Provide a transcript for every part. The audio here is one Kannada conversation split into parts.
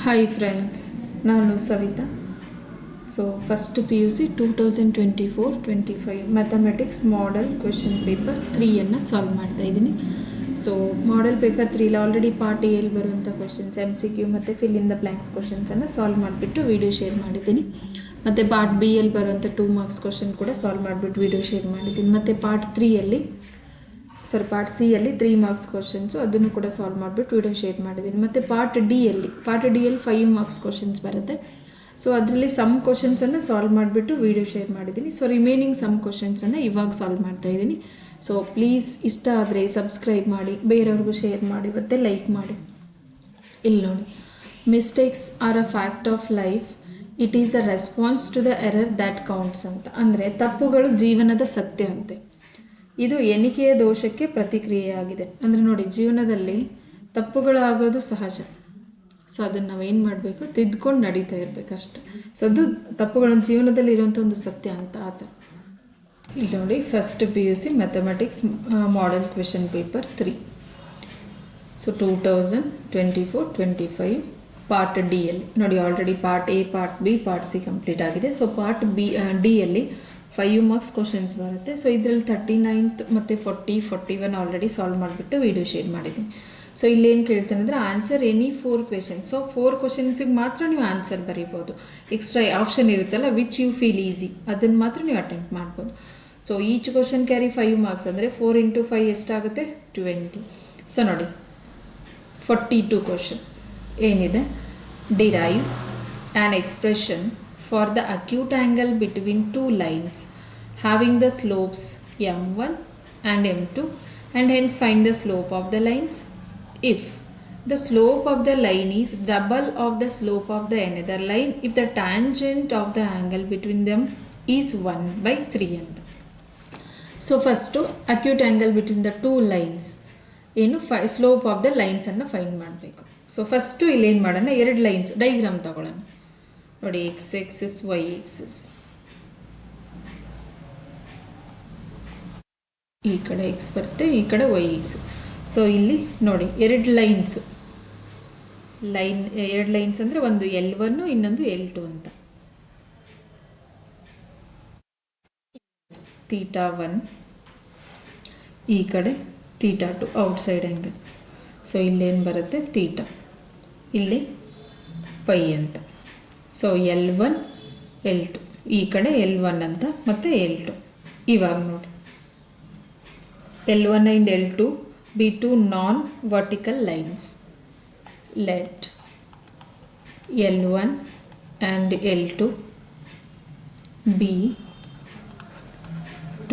ಹಾಯ್ ಫ್ರೆಂಡ್ಸ್, ನಾನು ಸವಿತಾ. So first PUC 2024-25 mathematics model question paper 3ಯನ್ನು ಸಾಲ್ವ್ ಮಾಡ್ತಾಯಿದ್ದೀನಿ. So model paper 3 already part ಎಲ್ಲಿ ಬರುವಂಥ ಕ್ವೆಶನ್ಸ್ MCQ ಮತ್ತು ಫಿಲ್ ಇನ್ ದ ಬ್ಲ್ಯಾಂಕ್ಸ್ ಕ್ವೆಶನ್ಸನ್ನು ಸಾಲ್ವ್ ಮಾಡಿಬಿಟ್ಟು ವಿಡಿಯೋ ಶೇರ್ ಮಾಡಿದ್ದೀನಿ. ಮತ್ತು ಪಾರ್ಟ್ B ಬರುವಂಥ 2 ಮಾರ್ಕ್ಸ್ ಕ್ವೆಶನ್ ಕೂಡ ಸಾಲ್ವ್ ಮಾಡಿಬಿಟ್ಟು ವಿಡಿಯೋ ಶೇರ್ ಮಾಡಿದ್ದೀನಿ. ಮತ್ತು ಪಾರ್ಟ್ C ಯಲ್ಲಿ 3 ಮಾರ್ಕ್ಸ್ ಕ್ವಶನ್ಸು ಅದನ್ನು ಕೂಡ ಸಾಲ್ವ್ ಮಾಡಿಬಿಟ್ಟು ವಿಡಿಯೋ ಶೇರ್ ಮಾಡಿದ್ದೀನಿ. ಮತ್ತು ಪಾರ್ಟ್ ಡಿ ಯಲ್ಲಿ 5 ಮಾರ್ಕ್ಸ್ ಕ್ವಶನ್ಸ್ ಬರುತ್ತೆ. ಸೊ ಅದರಲ್ಲಿ ಸಮ್ ಕ್ವಶನ್ಸನ್ನು ಸಾಲ್ವ್ ಮಾಡಿಬಿಟ್ಟು ವಿಡಿಯೋ ಶೇರ್ ಮಾಡಿದ್ದೀನಿ. ಸೊ ರಿಮೈನಿಂಗ್ ಸಮ್ ಕ್ವಶನ್ಸನ್ನು ಇವಾಗ ಸಾಲ್ವ್ ಮಾಡ್ತಾಯಿದ್ದೀನಿ. ಸೊ ಪ್ಲೀಸ್ ಇಷ್ಟ ಆದರೆ ಸಬ್ಸ್ಕ್ರೈಬ್ ಮಾಡಿ, ಬೇರೆಯವ್ರಿಗೂ ಶೇರ್ ಮಾಡಿ, ಮತ್ತು ಲೈಕ್ ಮಾಡಿ. ಇಲ್ಲಿ ನೋಡಿ, mistakes are a fact of life, it is a response to the error that counts ಅಂತ. ಅಂದರೆ ತಪ್ಪುಗಳು ಜೀವನದ ಸತ್ಯ ಅಂತೆ, ಇದು ಎಣಿಕೆಯ ದೋಷಕ್ಕೆ ಪ್ರತಿಕ್ರಿಯೆಯಾಗಿದೆ. ಅಂದರೆ ನೋಡಿ, ಜೀವನದಲ್ಲಿ ತಪ್ಪುಗಳು ಆಗೋದು ಸಹಜ. ಸೊ ಅದನ್ನು ನಾವೇನು ಮಾಡಬೇಕು, ತಿದ್ದುಕೊಂಡು ನಡೀತಾ ಇರಬೇಕಷ್ಟೆ. ಸೊ ಅದು ತಪ್ಪುಗಳ ಜೀವನದಲ್ಲಿ ಇರುವಂಥ ಒಂದು ಸತ್ಯ ಅಂತ ಆ ಥರ. ಇಲ್ಲಿ ನೋಡಿ, first PUC mathematics model question paper 3. So 2024-25 part D ಯಲ್ಲಿ ನೋಡಿ, already part A, part B, part C complete ಆಗಿದೆ. ಸೊ ಪಾರ್ಟ್ ಡಿ ಯಲ್ಲಿ 5 ಮಾರ್ಕ್ಸ್ ಕ್ವಶನ್ಸ್ ಬರುತ್ತೆ. ಸೊ ಇದರಲ್ಲಿ 39th ಮತ್ತು 41 ಆಲ್ರೆಡಿ ಸಾಲ್ವ್ ಮಾಡಿಬಿಟ್ಟು ವಿಡಿಯೋ ಶೇರ್ ಮಾಡಿದ್ದೀನಿ. ಸೊ ಇಲ್ಲೇನು ಕೇಳ್ತಾನೆ ಅಂದರೆ, ಆನ್ಸರ್ ಎನಿ 4 ಕ್ವೆಶನ್ಸ್. ಸೊ 4 ಕ್ವೆಶನ್ಸಿಗೆ ಮಾತ್ರ ನೀವು ಆನ್ಸರ್ ಬರೀಬೋದು. ಎಕ್ಸ್ಟ್ರಾ ಆಪ್ಷನ್ ಇರುತ್ತಲ್ಲ, ವಿಚ್ ಯು ಫೀಲ್ ಈಸಿ, ಅದನ್ನು ಮಾತ್ರ ನೀವು ಅಟೆಂಪ್ಟ್ ಮಾಡ್ಬೋದು. So each question carry 5 marks ಅಂದರೆ 4 × 5 ಎಷ್ಟಾಗುತ್ತೆ, 20. ಸೊ ನೋಡಿ, 42 ಕ್ವಶನ್ ಏನಿದೆ, derive an expression for the acute angle between two lines having the slopes m1 and m2, and hence find the slope of the lines if the slope of the line is double of the slope of the another line if the tangent of the angle between them is 1/3 ಅಂತ. So first acute angle between the 2 lines ಏನು ಸ್ಲೋಪ್ ಆಫ್ ದ ಲೈನ್ಸನ್ನು ಫೈಂಡ್ ಮಾಡಬೇಕು. ಸೊ ಫಸ್ಟು ಇಲ್ಲೇನು ಮಾಡೋಣ, 2 ಲೈನ್ಸ್ ಡೈಗ್ರಾಮ್ ತಗೊಳ್ಳೋಣ. ನೋಡಿ, x ಆಕ್ಸಿಸ್, y ಆಕ್ಸಿಸ್, ಈ ಕಡೆ x ಬರುತ್ತೆ, ಈ ಕಡೆ y ಆಕ್ಸಿಸ್. ಸೊ ಇಲ್ಲಿ ನೋಡಿ, 2 ಲೈನ್ಸು, 2 ಲೈನ್ಸ್ ಅಂದರೆ ಒಂದು L1 ಇನ್ನೊಂದು L2 ಅಂತ. θ1 ಈ ಕಡೆ, θ2 ಔಟ್ಸೈಡ್ ಆ್ಯಂಗಲ್. ಸೊ ಇಲ್ಲೇನು ಬರುತ್ತೆ, θ, ಇಲ್ಲಿ ಪೈ ಅಂತ. ಸೊ L1 L2 ಈ ಕಡೆ L1 ಅಂತ ಮತ್ತು L2. ಇವಾಗ ನೋಡಿ, L1 and L2 be 2 non-vertical lines. Let L1 and L2 be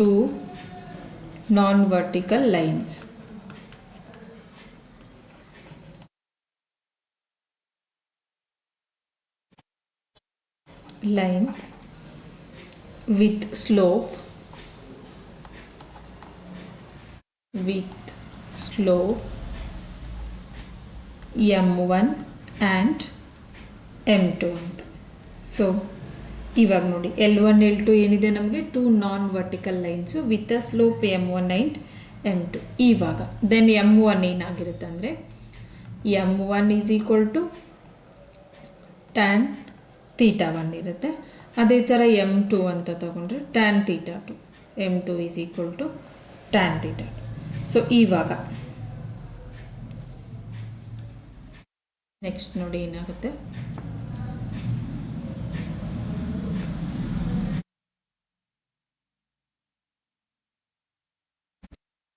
2 non-vertical lines. Lines with slope m1 and m2 ಅಂತ. ಸೊ ಇವಾಗ ನೋಡಿ, L1 L2 ಏನಿದೆ ನಮಗೆ 2 ನಾನ್ vertical lines with a slope m1 and m2. ಇವಾಗ ದೆನ್ m1 ಏನಾಗಿರುತ್ತೆ ಅಂದರೆ, m1 is equal to tan θ1 ಇರುತ್ತೆ. ಅದೇ ಥರ m2 ಅಂತ ತಗೊಂಡ್ರೆ tan θ2, m2 is equal to tan θ2. So ಇವಾಗ ನೆಕ್ಸ್ಟ್ ನೋಡಿ ಏನಾಗುತ್ತೆ,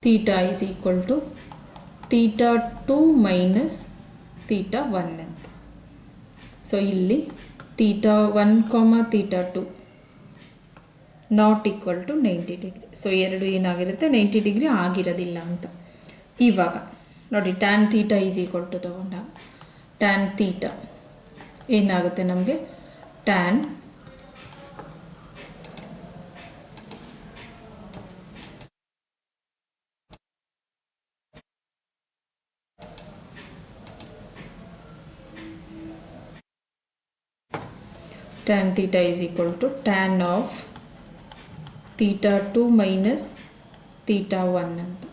θ ಈಸ್ ಈಕ್ವಲ್ ಟು θ2 ಮೈನಸ್ θ1 ಅಂತ. ಸೊ ಇಲ್ಲಿ θ1, θ2 not equal to 90 degree. So ಎರಡು ಏನಾಗಿರುತ್ತೆ, 90 ಡಿಗ್ರಿ ಆಗಿರೋದಿಲ್ಲ ಅಂತ. ಇವಾಗ ನೋಡಿ, ಟ್ಯಾನ್ θ ಈಸ್ ಈಕ್ವಲ್ ಟು ತಗೊಂಡಾಗ ಟ್ಯಾನ್ θ ಏನಾಗುತ್ತೆ ನಮಗೆ, tan tan θ is equal to tan of θ2 minus θ1 ಅಂತ.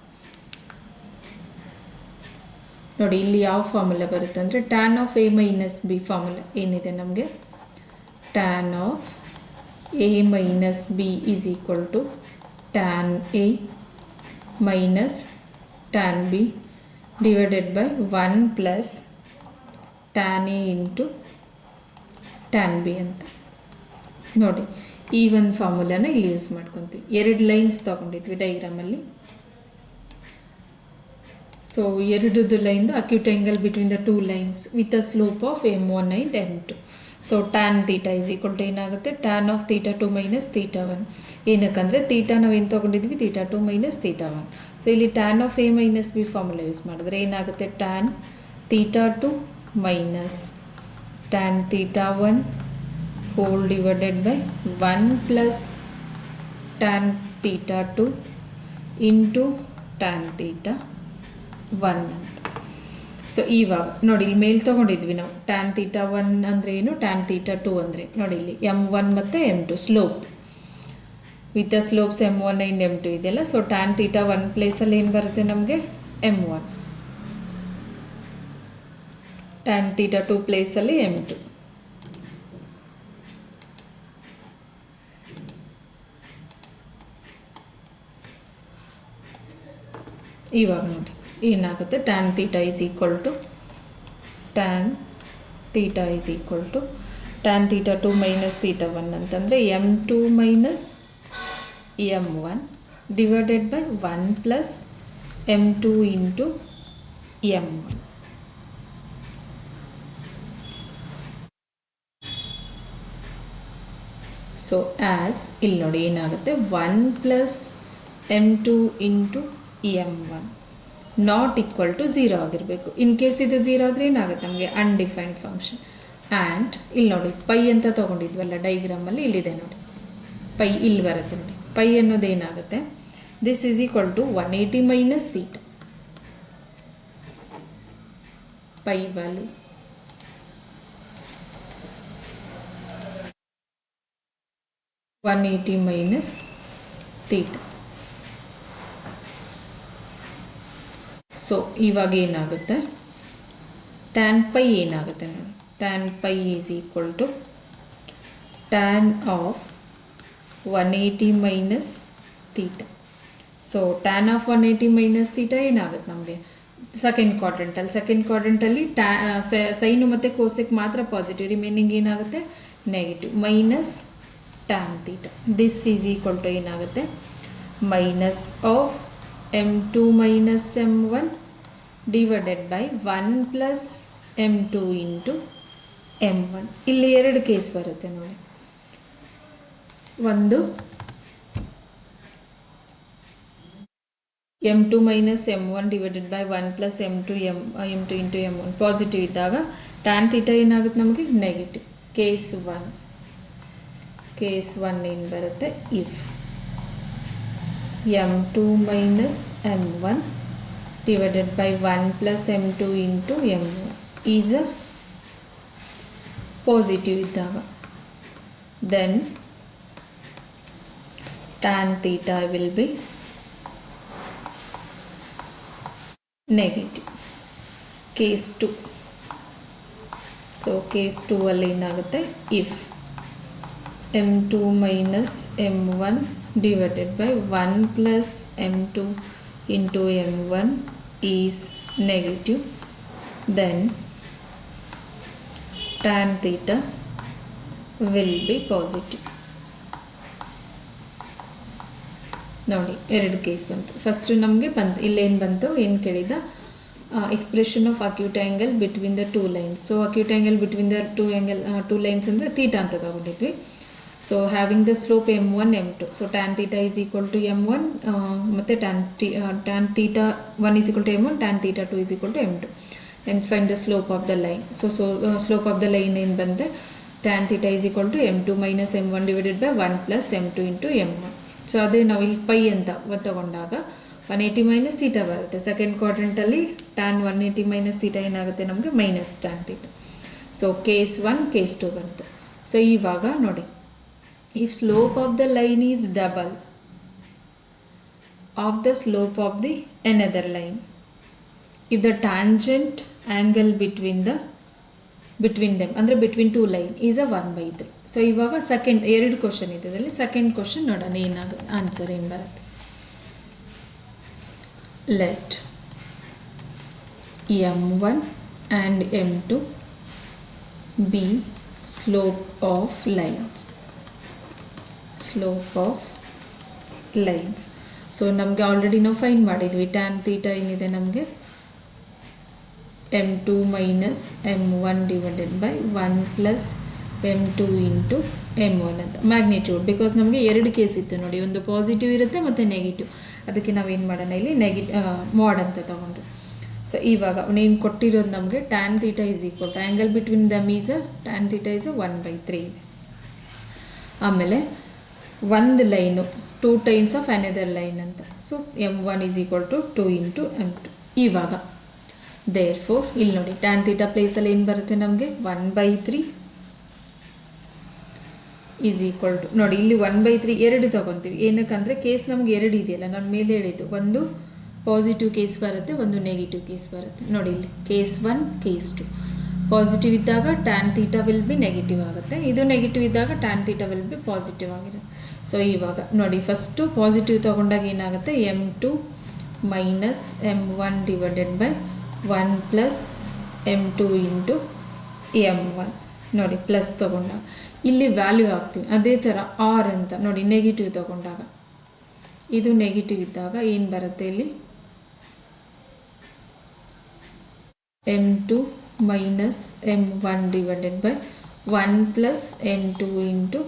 ನೋಡಿ ಇಲ್ಲಿ ಯಾವ ಫಾರ್ಮುಲಾ ಬರುತ್ತೆ ಅಂದರೆ tan of A minus B formula ಏನಿದೆ ನಮಗೆ, tan of A minus B is equal to tan A minus tan B divided by 1 plus tan A into tan B ಅಂತ. ನೋಡಿ ಈ ಒಂದು ಫಾರ್ಮುಲಾನ ಇಲ್ಲಿ ಯೂಸ್ ಮಾಡ್ಕೊತೀವಿ. 2 ಲೈನ್ಸ್ ತೊಗೊಂಡಿದ್ವಿ ಡೈಗ್ರಾಮಲ್ಲಿ. ಸೊ ಎರಡದು ಲೈನ್ದು acute angle between the 2 lines with a slope of m1 and m2. So tan theta is equal to ಏನಾಗುತ್ತೆ, tan of theta 2 minus theta 1. ಏನಕ್ಕಂದರೆ ತೀಟಾ ನಾವೇನು ತೊಗೊಂಡಿದ್ವಿ, ತೀಟಾ 2 ಮೈನಸ್ ತೀಟಾ 1. ಸೊ ಇಲ್ಲಿ tan of A minus B formula use ಮಾಡಿದ್ರೆ ಏನಾಗುತ್ತೆ, tan theta 2 minus tan theta 1 whole divided by 1 plus tan theta 2 into tan theta 1 ಅಂತ. ಸೊ ಇವಾಗ ನೋಡಿ ಇಲ್ಲಿ ಮೇಲೆ ತೊಗೊಂಡಿದ್ವಿ ನಾವು ಟ್ಯಾನ್ ತೀಟಾ 1 ಅಂದರೆ ಏನು, ಟ್ಯಾನ್ ತೀಟಾ 2 ಅಂದರೆ ನೋಡಿ ಇಲ್ಲಿ m1 ಮತ್ತು m2 slope with the slopes m1 and m2 ಇದೆಯಲ್ಲ. ಸೊ ಟ್ಯಾನ್ ತೀಟಾ 1 ಪ್ಲೇಸಲ್ಲಿ ಏನು ಬರುತ್ತೆ ನಮಗೆ m1, ಟ್ಯಾನ್ ತೀಟಾ 2 ಪ್ಲೇಸಲ್ಲಿ m2. ಇವಾಗ ನೋಡಿ ಏನಾಗುತ್ತೆ, tan theta is equal to tan theta is equal to tan theta 2 minus theta 1 ಅಂತಂದರೆ m2 minus m1 divided by 1 plus m2 into m1. So as ಇಲ್ಲಿ ನೋಡಿ ಏನಾಗುತ್ತೆ, 1 plus m2 into m1 not equal to 0 ಆಗಿರಬೇಕು. ಇನ್ ಕೇಸ್ ಇದು 0 ಆದರೆ ಏನಾಗುತ್ತೆ ನಮಗೆ ಅನ್ಡಿಫೈನ್ಡ್ ಫಂಕ್ಷನ್. ಆ್ಯಂಡ್ ಇಲ್ಲಿ ನೋಡಿ ಪೈ ಅಂತ ತೊಗೊಂಡಿದ್ವಲ್ಲ ಡೈಗ್ರಾಮಲ್ಲಿ, ಇಲ್ಲಿದೆ ನೋಡಿ ಪೈ ಇಲ್ಲಿ ಬರುತ್ತೆ ನೋಡಿ. ಪೈ ಅನ್ನೋದು ಏನಾಗುತ್ತೆ, this is equal to 180 minus theta. Pi value -180 minus theta. So ಇವಾಗ ಏನಾಗುತ್ತೆ, ಟ್ಯಾನ್ ಪೈ ಏನಾಗುತ್ತೆ ನೋಡಿ, tan pi is equal to tan of 180 minus theta. So tan of 180 minus theta ಏನಾಗುತ್ತೆ ನಮಗೆ ಸೆಕೆಂಡ್ ಕ್ವಾಡ್ರೆಂಟಲ್ಲಿ ಸೈನು ಮತ್ತು ಕೋಸೆಕ್ ಮಾತ್ರ ಪಾಸಿಟಿವ್, ರಿಮೈನಿಂಗ್ ಏನಾಗುತ್ತೆ negative, minus tan theta. This is equal to ಏನಾಗುತ್ತೆ minus of m2 minus m1 divided by 1 plus m2 into m1. ಇಲ್ಲಿ 2 ಕೇಸ್ ಬರುತ್ತೆ ನೋಡಿ. ಒಂದು m2 minus m1 divided by 1 plus m2 into m1 positive ಇದ್ದಾಗ ಟ್ಯಾನ್ ತೀಟಾ ಏನಾಗುತ್ತೆ ನಮಗೆ ನೆಗೆಟಿವ್. ಕೇಸ್ 1 ಏನು ಬರುತ್ತೆ, if m2 minus m1 divided by 1 plus m2 into m1 is a positive ಇದ್ದಾಗ, then tan theta will be negative. Case 2. So case 2 ಅಲ್ಲಿ ಏನಾಗುತ್ತೆ, if m2 minus m1 divided by 1 plus m2 into m1 is negative, then tan theta will be positive. ನೋಡಿ 2 ಕೇಸ್ ಬಂತು. ಫಸ್ಟ್ ನಮಗೆ ಬಂತು ಇಲ್ಲೇನು ಬಂತು, ಏನು ಕೇಳಿದ expression of acute angle between the 2 lines. So acute angle between the 2 lines ಅಂದರೆ ತೀಟಾ ಅಂತ ತಗೊಂಡಿದ್ವಿ. So having the slope m1 m2, so tan theta is equal to m1 ಮತ್ತು tan theta 1 is equal to m1, tan theta 2 is equal to m2. And find the slope of the line. So slope of the line ಏನು ಬಂದೆ, tan theta is equal to m2 minus m1 divided by 1 plus m2 into m1. So ಅದೇ ನಾವು ಇಲ್ಲಿ ಪೈ ಅಂತ ತಗೊಂಡಾಗ 180 ಮೈನಸ್ ತೀಟಾ ಬರುತ್ತೆ. ಸೆಕೆಂಡ್ ಕ್ವಾಡ್ರೆಂಟಲ್ಲಿ ಟ್ಯಾನ್ 180 ಮೈನಸ್ ತೀಟಾ ಏನಾಗುತ್ತೆ ನಮಗೆ minus tan theta. So case 1 case 2 ಬಂತು. ಸೊ ಇವಾಗ ನೋಡಿ, if slope of the line is double of the slope of the another line, if the tangent angle between them ಅಂದರೆ between two line is a 1/3. So ಇವಾಗ ಸೆಕೆಂಡ್ 2 ಕ್ವಶನ್ ಇದೆ ಇದರಲ್ಲಿ. ಸೆಕೆಂಡ್ ಕ್ವಶನ್ ನೋಡೋಣ ಆನ್ಸರ್ ಏನು ಬರುತ್ತೆ. Let m1 and m2 be slope of lines. ಸೊ ನಮಗೆ ಆಲ್ರೆಡಿ ನಾವು ಫೈಂಡ್ ಮಾಡಿದ್ವಿ ಟ್ಯಾನ್ ಥೀಟಾ ಏನಿದೆ ನಮಗೆ m2 minus m1 divided by 1 plus m2 into m1 ಅಂತ ಮ್ಯಾಗ್ನಿಟ್ಯೂಡ್. ಬಿಕಾಸ್ ನಮಗೆ 2 ಕೇಸ್ ಇತ್ತು ನೋಡಿ, ಒಂದು ಪಾಸಿಟಿವ್ ಇರುತ್ತೆ ಮತ್ತು ನೆಗೆಟಿವ್. ಅದಕ್ಕೆ ನಾವೇನು ಮಾಡೋಣ ಇಲ್ಲಿ ಮಾಡ್ ಅಂತ ತೊಗೊಂಡ್ರು. ಸೊ ಇವಾಗ ನೀನು ಕೊಟ್ಟಿರೋದು ನಮಗೆ tan theta is equal to angle between them is tan theta is 1/3 ಇದೆ. ಆಮೇಲೆ ಒಂದು line 2 times of another line ಅಂತ. So m1 is equal to 2 into m2. ಇವಾಗ ದೇರ್ಫೋರ್ ಇಲ್ಲಿ ನೋಡಿ ಟ್ಯಾನ್ ಥೀಟಾ ಪ್ಲೇಸಲ್ಲಿ ಏನು ಬರುತ್ತೆ ನಮಗೆ 1/3 ಈಸ್ ಈಕ್ವಲ್ ಟು ನೋಡಿ ಇಲ್ಲಿ 1/3 2 ತೊಗೊತೀವಿ. ಏನಕ್ಕಂದರೆ ಕೇಸ್ ನಮ್ಗೆ 2 ಇದೆಯಲ್ಲ, ನಾನು ಮೇಲೆ ಹೇಳಿದ್ದು ಒಂದು ಪಾಸಿಟಿವ್ ಕೇಸ್ ಬರುತ್ತೆ, ಒಂದು ನೆಗೆಟಿವ್ ಕೇಸ್ ಬರುತ್ತೆ. ನೋಡಿ ಇಲ್ಲಿ ಕೇಸ್ 1 ಕೇಸ್ 2. ಪಾಸಿಟಿವ್ ಇದ್ದಾಗ tan theta will be negative ಆಗುತ್ತೆ, ಇದು ನೆಗೆಟಿವ್ ಇದ್ದಾಗ tan theta will be positive ಆಗಿರುತ್ತೆ. ಸೊ ಇವಾಗ ನೋಡಿ ಫಸ್ಟು ಪಾಸಿಟಿವ್ ತೊಗೊಂಡಾಗ ಏನಾಗುತ್ತೆ m2 minus m1 divided by 1 plus m2 into m1 ನೋಡಿ ಪ್ಲಸ್ ತೊಗೊಂಡಾಗ ಇಲ್ಲಿ ವ್ಯಾಲ್ಯೂ ಹಾಕ್ತೀವಿ. ಅದೇ ಥರ ಆರ್ ಅಂತ ನೋಡಿ ನೆಗೆಟಿವ್ ತೊಗೊಂಡಾಗ ಇದು ನೆಗೆಟಿವ್ ಇದ್ದಾಗ ಏನು ಬರುತ್ತೆ ಇಲ್ಲಿ m2 minus m1 divided by 1 plus m2 into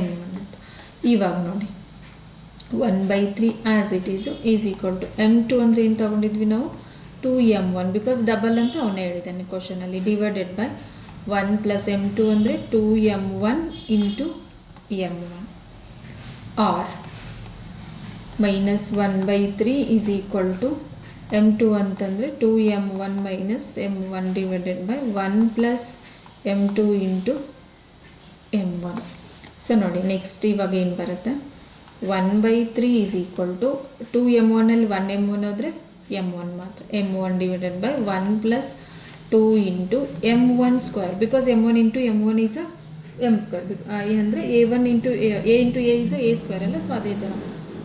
m1 ಅಂತ. ಇವಾಗ ನೋಡಿ 1/3 as it is equal to m2 ಅಂದರೆ ಏನು ತೊಗೊಂಡಿದ್ವಿ ನಾವು 2m1 ಬಿಕಾಸ್ ಡಬಲ್ ಅಂತ ಅವನೇ ಹೇಳಿದ್ದಾನೆ ಕ್ವಶನಲ್ಲಿ, ಡಿವೈಡೆಡ್ ಬೈ 1 ಪ್ಲಸ್ m2 ಅಂದರೆ 2m1 into m1 or minus 1/3 is equal to m2 ಅಂತಂದರೆ 2m1 minus m1 divided by 1 plus m2 into m1. So ನೋಡಿ ನೆಕ್ಸ್ಟ್ ಇವಾಗ ಏನು ಬರುತ್ತೆ 1/3 ಈಸ್ ಈಕ್ವಲ್ ಟು 2m1ಅಲ್ಲಿ 1m1 ಹೋದರೆ m1 ಮಾತ್ರ, m1 divided by 1 plus 2 into m1 square because m1 into m1 is m square. ಏನಂದರೆ a1 into a into a is a square ಅಲ್ಲ. ಸೊ ಅದೇ ಥರ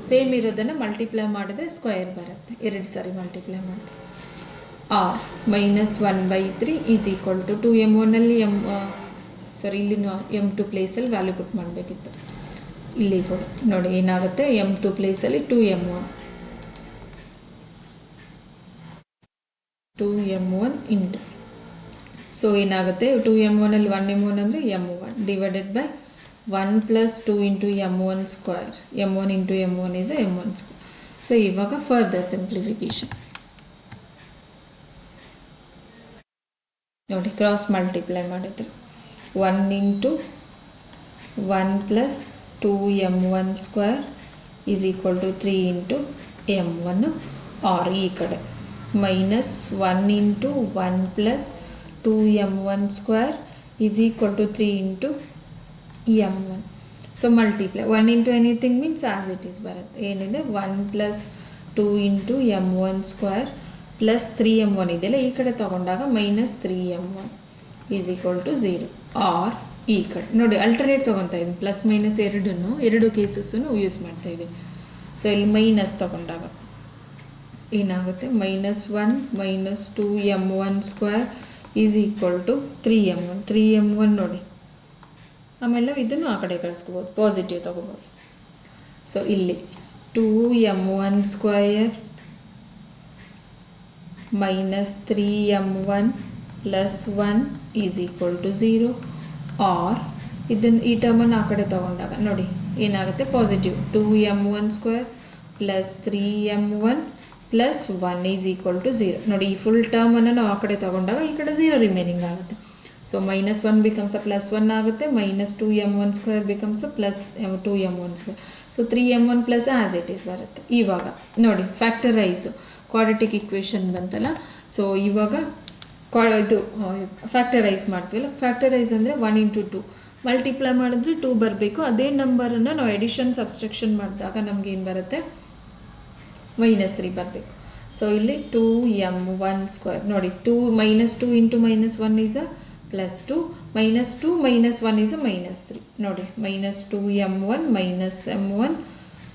ಸೇಮ್ ಇರೋದನ್ನು ಮಲ್ಟಿಪ್ಲೈ ಮಾಡಿದ್ರೆ ಸ್ಕ್ವೇರ್ ಬರುತ್ತೆ, 2 ಸಾರಿ ಮಲ್ಟಿಪ್ಲೈ ಮಾಡಿದ್ರೆ. Or minus 1/3 is equal to 2m1ಅಲ್ಲಿ ಇಲ್ಲಿ m2 ಪ್ಲೇಸಲ್ಲಿ ವ್ಯಾಲ್ಯೂ ಪುಟ್ ಮಾಡಬೇಕಿತ್ತು. ಇಲ್ಲಿ ಕೂಡ ನೋಡಿ ಏನಾಗುತ್ತೆ m2 ಪ್ಲೇಸಲ್ಲಿ 2m1 ಇಂಟು ಸೊ ಏನಾಗುತ್ತೆ 2m1ಅಲ್ಲಿ 1m1 ಅಂದರೆ m1 divided by 1 plus 2 into m1 square, m1 into m1 is m1 square. So ಇವಾಗ ಫರ್ದರ್ ಸಿಂಪ್ಲಿಫಿಕೇಶನ್ ನೋಡಿ ಕ್ರಾಸ್ ಮಲ್ಟಿಪ್ಲೈ ಮಾಡಿದ್ರೆ 1 into 1 plus 2m1 square is equal to 3 into m1 or ಈ ಕಡೆ minus 1 into 1 plus 2m1 square is equal to 3 into m1. So multiply 1 into anything means as it is ಬರುತ್ತೆ. ಏನಿದೆ 1 plus 2 into m1 square plus 3m1 ಇದೆಯಲ್ಲ ಈ ಕಡೆ ತೊಗೊಂಡಾಗ minus 3m1 is equal to 0 or ಈ ಕಡೆ ನೋಡಿ ಅಲ್ಟರ್ನೇಟ್ ತೊಗೊತಾ ಇದ್ದೀನಿ, ಪ್ಲಸ್ ಮೈನಸ್ ಎರಡು ಕೇಸಸ್ಸನ್ನು ಯೂಸ್ ಮಾಡ್ತಾಯಿದ್ದೀನಿ. ಸೊ ಇಲ್ಲಿ ಮೈನಸ್ ತೊಗೊಂಡಾಗ ಏನಾಗುತ್ತೆ -1 - 2m1 square is equal to 3m1 ನೋಡಿ. ಆಮೇಲೆ ಇದನ್ನು ಆ ಕಡೆ ಕಳಿಸ್ಕೋಬೋದು, ಪಾಸಿಟಿವ್ ತೊಗೋಬೋದು. ಸೊ ಇಲ್ಲಿ 2m1 square -3m1 + 1 is equal to 0 or ಇದನ್ನು ಈ ಟರ್ಮನ್ನು ಆ ಕಡೆ ತೊಗೊಂಡಾಗ ನೋಡಿ ಏನಾಗುತ್ತೆ positive 2m1 square + 3m1 + 1 is equal to 0 ನೋಡಿ. ಈ ಫುಲ್ ಟರ್ಮನ್ನು ನಾವು ಆ ಕಡೆ ತೊಗೊಂಡಾಗ ಈ ಕಡೆ 0 ರಿಮೈನಿಂಗ್ ಆಗುತ್ತೆ. ಸೊ -1 ಬಿಕಮ್ಸ್ +1 ಆಗುತ್ತೆ, -2m1 square becomes +2m1 square. So 3m1 + as it is ಬರುತ್ತೆ. ಇವಾಗ ನೋಡಿ ಫ್ಯಾಕ್ಟರೈಸ್ ಕ್ವಾಡ್ರಾಟಿಕ್ ಇಕ್ವೇಷನ್ ಬಂತಲ್ಲ. ಸೊ ಇವಾಗ ಇದು ಫ್ಯಾಕ್ಟರೈಸ್ ಮಾಡ್ತೀವಲ್ಲ, ಫ್ಯಾಕ್ಟರೈಸ್ ಅಂದರೆ 1 × 2 ಮಲ್ಟಿಪ್ಲೈ ಮಾಡಿದ್ರೆ 2 ಬರಬೇಕು. ಅದೇ ನಂಬರನ್ನು ನಾವು ಎಡಿಷನ್ ಸಬ್ಸ್ಟ್ರಕ್ಷನ್ ಮಾಡಿದಾಗ ನಮಗೇನು ಬರುತ್ತೆ -3 ಬರಬೇಕು. ಸೊ ಇಲ್ಲಿ 2m1 ಸ್ಕ್ವೇರ್ ನೋಡಿ 2 -2 ಇಂಟು -1 ಈಸ್ ಅ +2 -2 -1 ಈಸ್ ಅ -3 ನೋಡಿ -2m1 -m1